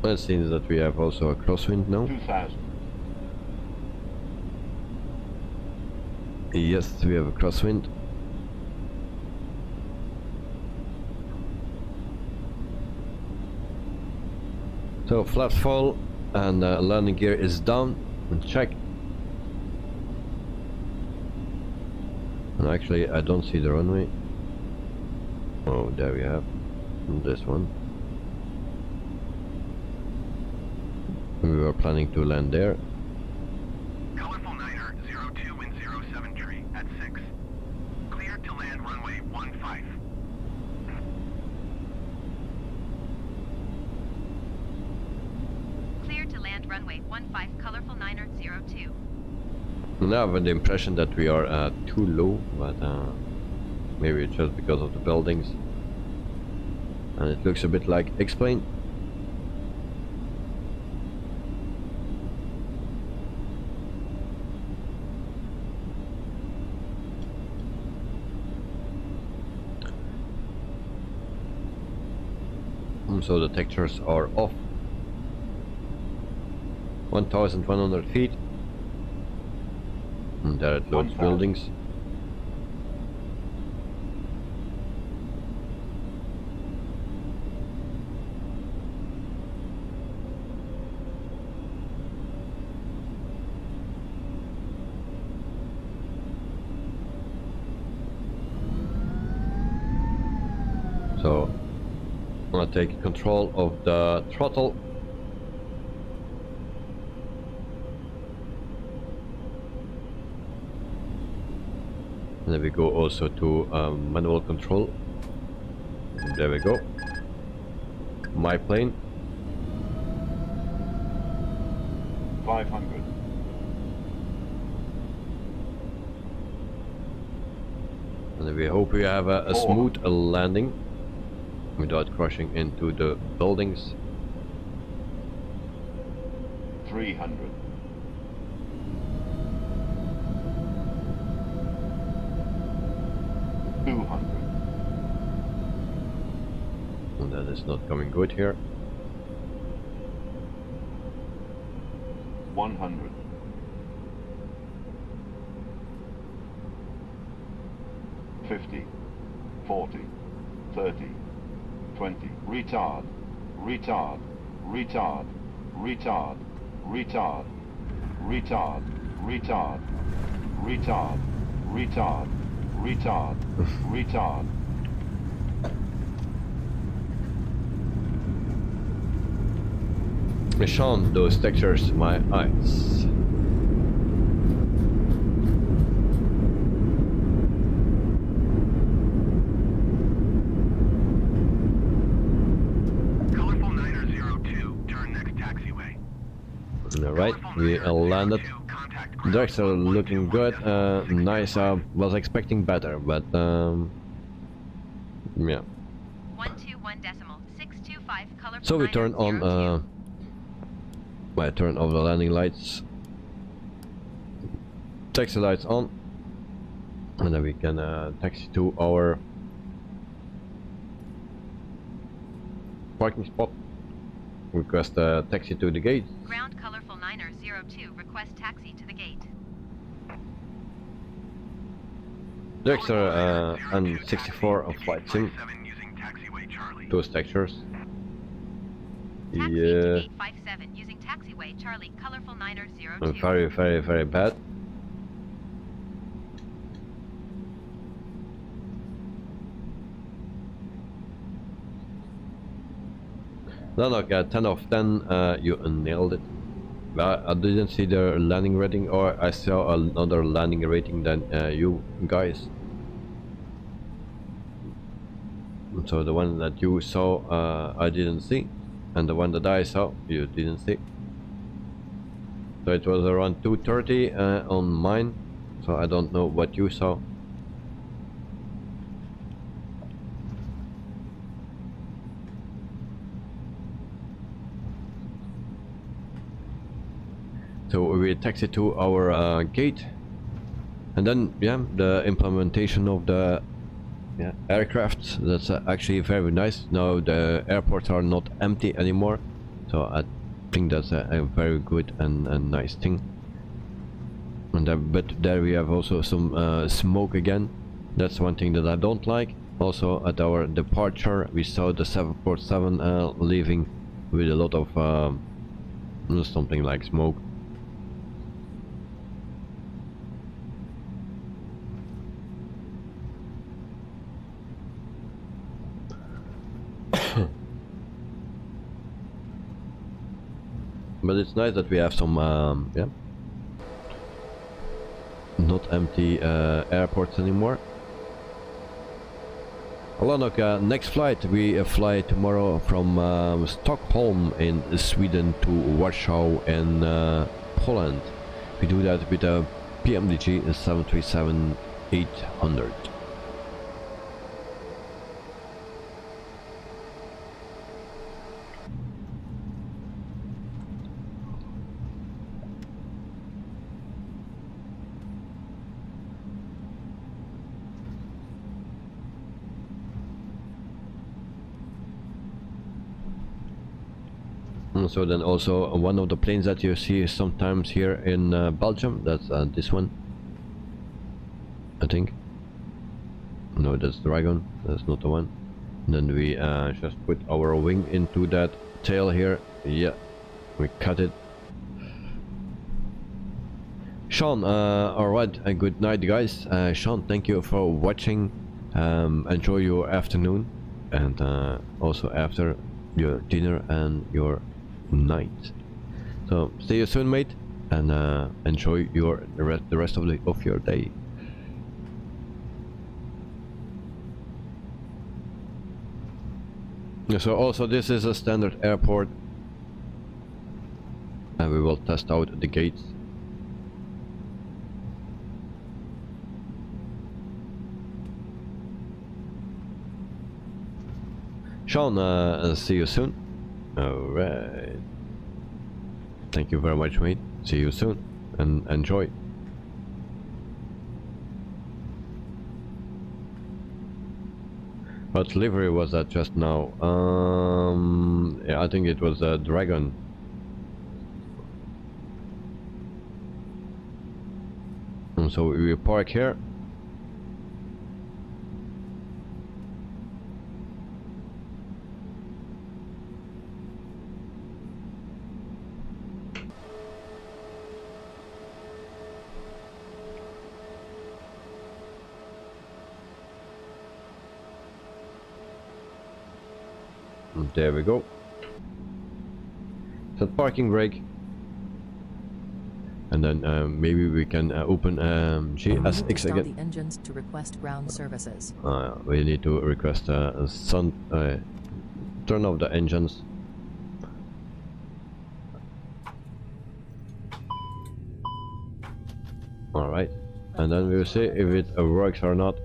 It seems that we have also a crosswind now. 2000. Yes, we have a crosswind. So flaps full and landing gear is down. And check. And actually, I don't see the runway. Oh, there we have this one. We were planning to land there. Colorful Niner 02 wind 07 tree at 6. Clear to land runway 15. Clear to land runway 15, colorful Niner 02. Now I have the impression that we are too low, but maybe it's just because of the buildings. And it looks a bit like X-plane. So the textures are off. 1,100 feet. And there it loads buildings. So I'm gonna take control of the throttle. And then we go also to manual control. And there we go. My plane. 500. And then we hope we have a smooth landing without crashing into the buildings. 300. 200. And that is not coming good here. 100. 50. 40. 30. 20. Retard. Retard. Retard. Retard. Retard. Retard. Retard. Retard. Retard. Retard. Retard. Sean, those textures, my eyes. Colorful Niner 02, turn next taxiway. Alright, we landed. Directs are looking good. Nice. Was expecting better, but yeah. 121.625, colorful So we Niner turn on 02. I turn off the landing lights, taxi lights on, and then we can taxi to our parking spot. Request a taxi to the gate. Ground colorful 9er02, request taxi to the gate. Dexter and 64 of Flight Sim. Using taxiway Charlie. Those textures. Taxi Yeah. to gate 57 using taxiway Charlie, colorful 9er02. Very bad. No, look, 10 of 10, you nailed it. I didn't see the landing rating, or I saw another landing rating than you guys. So the one that you saw, I didn't see, and the one that I saw, you didn't see. So it was around 2:30 on mine, so I don't know what you saw. So we taxi to our gate, and then yeah, the implementation of the aircraft, that's actually very nice. Now the airports are not empty anymore, so I think that's a very good and nice thing. And but there we have also some smoke again. That's one thing that I don't like. Also at our departure we saw the 747 leaving with a lot of something like smoke. But it's nice that we have some yeah, not empty airports anymore. Alonok, next flight we fly tomorrow from Stockholm in Sweden to Warsaw in Poland. We do that with a PMDG 737-800. So then also one of the planes that you see sometimes here in Belgium, that's this one, I think. No, that's Dragon, that's not the one. And then we just put our wing into that tail here. Yeah, we cut it. Sean, alright, good night guys. Sean, thank you for watching. Enjoy your afternoon, and also after your dinner and your night. So see you soon, mate, and enjoy the rest of your day. So also this is a standard airport, and we will test out the gates. Sean, see you soon. Alright. Thank you very much, mate. See you soon, and enjoy. What livery was that just now? Yeah, I think it was a Dragon. And so we park here. There we go. Set parking brake, and then maybe we can open GSX Start again. the engines to request ground services. We need to request turn off the engines. Alright, and then we'll see if it works or not.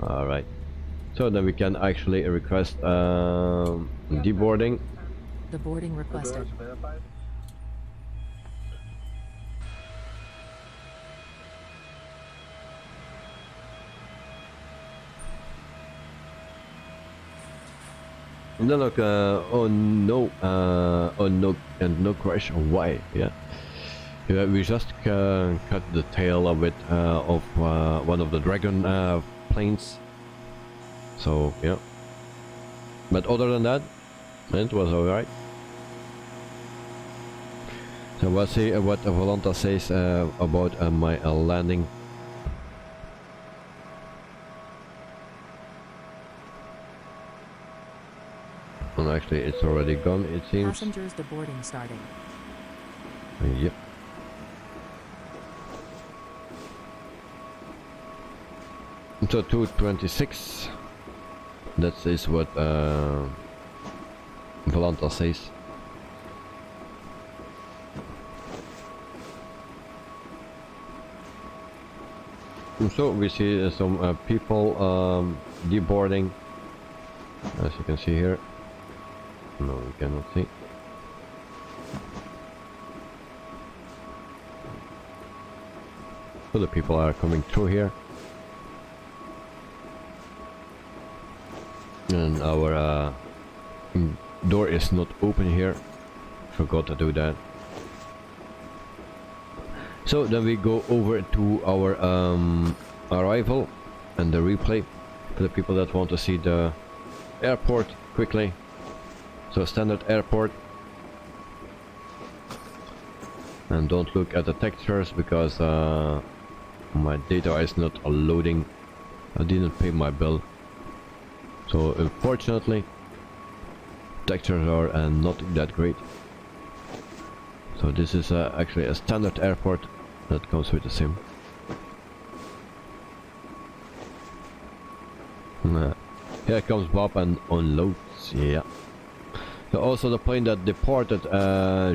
Alright. So then we can actually request deboarding. The boarding requested. No, look, oh no, and no crash. Why? Yeah, we just cut the tail of it of one of the Dragon planes. So yeah, but other than that, it was alright. So let's see what Volanta says about my landing. And actually, it's already gone, it seems. Passengers deboarding starting. Yep. So 226. That is what Volanta says. So we see some people deboarding, as you can see here. No, we cannot see. So the people are coming through here. And our door is not open here. Forgot to do that. So then we go over to our arrival and the replay for the people that want to see the airport quickly. So standard airport, and don't look at the textures because my data is not loading. I didn't pay my bill, so unfortunately textures are not that great. So this is actually a standard airport that comes with the sim. Here comes Bob and unloads. Yeah. So also the plane that departed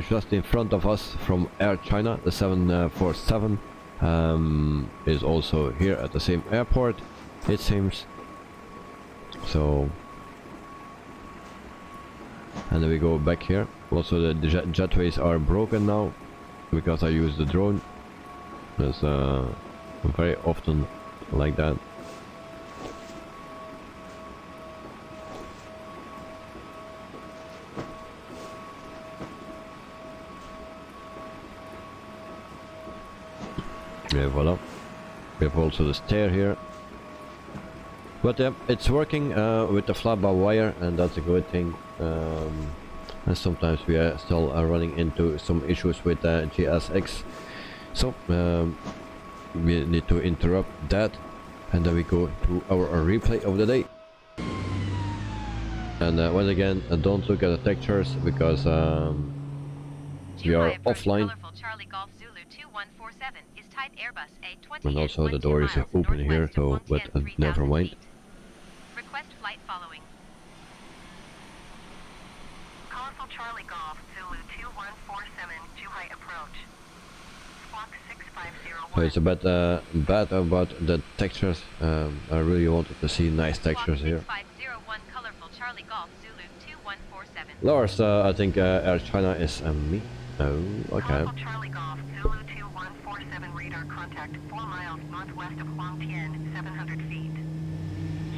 just in front of us from Air China, the 747, is also here at the same airport, it seems. So, and then we go back here. Also the jetways are broken now because I use the drone. That's very often like that. Yeah, voila. We have also the stair here. But yeah, it's working with the fly-by-wire, and that's a good thing. And sometimes we are still running into some issues with GSX. So we need to interrupt that, and then we go to our replay of the day. And once again, don't look at the textures because we are offline. And also the door is open here, so but never mind. Request flight following. Colorful Charlie Golf, Zulu 2147, Zhuhai approach. Squawk 6501. So it's a bit bad about the textures. I really wanted to see nice textures here. 6501 Colorful Charlie Golf, Zulu 2147. Lars, I think Air China is me. Oh, okay. Colorful Charlie Golf, Zulu 2147 radar contact 4 miles northwest of Huangtian, 700 feet.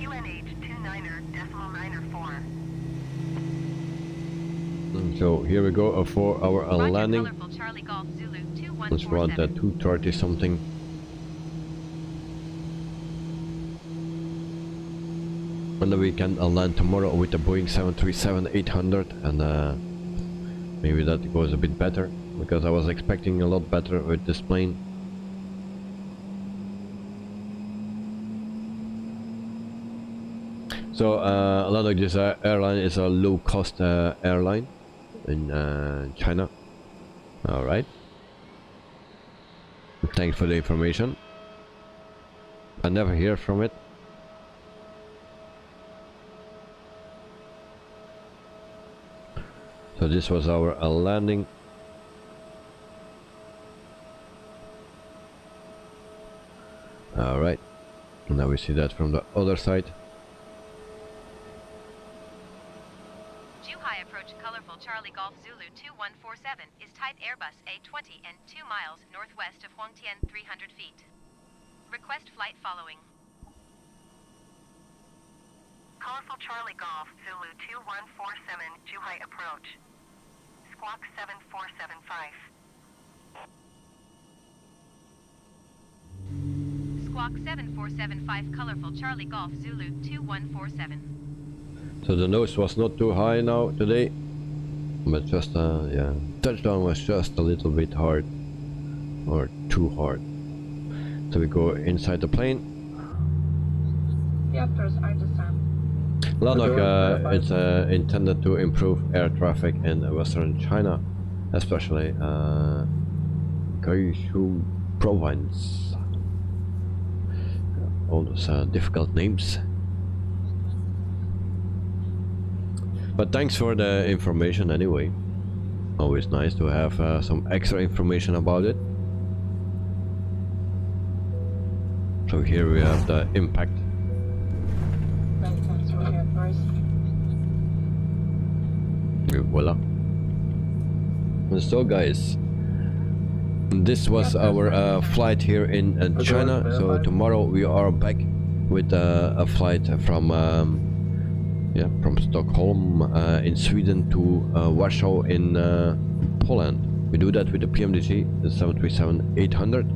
QNH 29.94. So here we go for our landing. Colorful Charlie Golf, Zulu 2147. Let's run at 2:30 something. And then we can land tomorrow with the Boeing 737-800, and maybe that goes a bit better, because I was expecting a lot better with this plane. So a lot of this airline is a low-cost airline in China. All right. Thanks for the information. I never hear from it. So this was our landing. All right. Now we see that from the other side. Zhuhai approach Colorful Charlie Golf Zulu 2147 is type Airbus A20 and 2 miles northwest of Huangtian, 300 feet. Request flight following. Colorful Charlie Golf, Zulu 2147, Zhuhai approach. Squawk 7475. Squawk 7475 Colorful Charlie Golf Zulu 2147. So the nose was not too high now today, but just yeah, touchdown was just a little bit hard, or too hard. So we go inside the plane. The actors are disarmed. Lanok, it's intended to improve air traffic in Western China, especially Guizhou province. All those difficult names. But thanks for the information anyway. Always nice to have some extra information about it. So here we have the impact. Voila. And so guys, this was our flight here in China. So tomorrow we are back with a flight from from Stockholm in Sweden to Warsaw in Poland. We do that with the PMDG 737-800.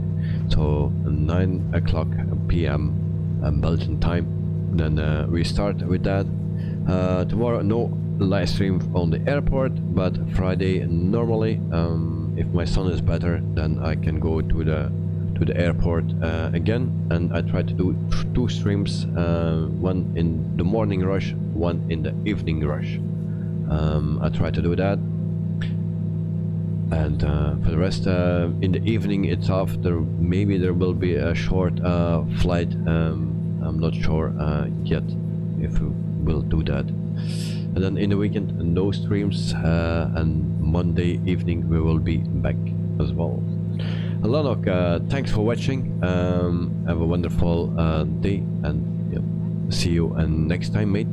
So 9 o'clock p.m. Belgian time. Then we start with that. Tomorrow no live stream on the airport, but Friday normally, if my son is better, then I can go to the airport again, and I try to do 2 streams, one in the morning rush, one in the evening rush. I try to do that, and for the rest, in the evening it's off. Maybe there will be a short flight. I'm not sure yet if we will do that. And then in the weekend, no streams, and Monday evening we will be back as well. Lanok, thanks for watching. Have a wonderful day, and see you next time, mate.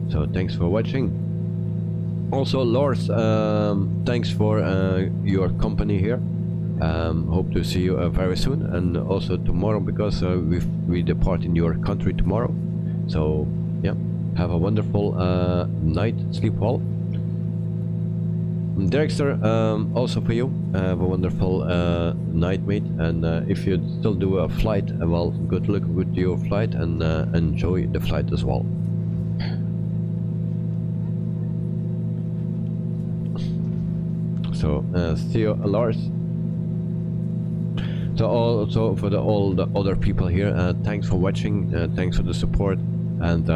So thanks for watching. Also, Lars, thanks for your company here. Hope to see you very soon, and also tomorrow, because we depart in your country tomorrow. So yeah, have a wonderful night, sleep well. Director, also for you, have a wonderful night, mate, and if you still do a flight, well, good luck with your flight, and enjoy the flight as well. So see you, Lars. So also for all the other people here, thanks for watching, thanks for the support, and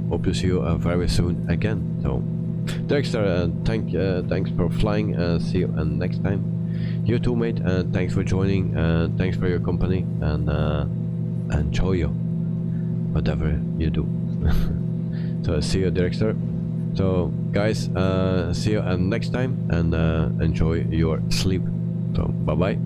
hope to see you very soon again. So Dexter, thanks for flying. See you next time. You too, mate. Thanks for joining. Thanks for your company, and enjoy you whatever you do. So see you, Dexter. So guys, see you next time, and enjoy your sleep. So bye bye.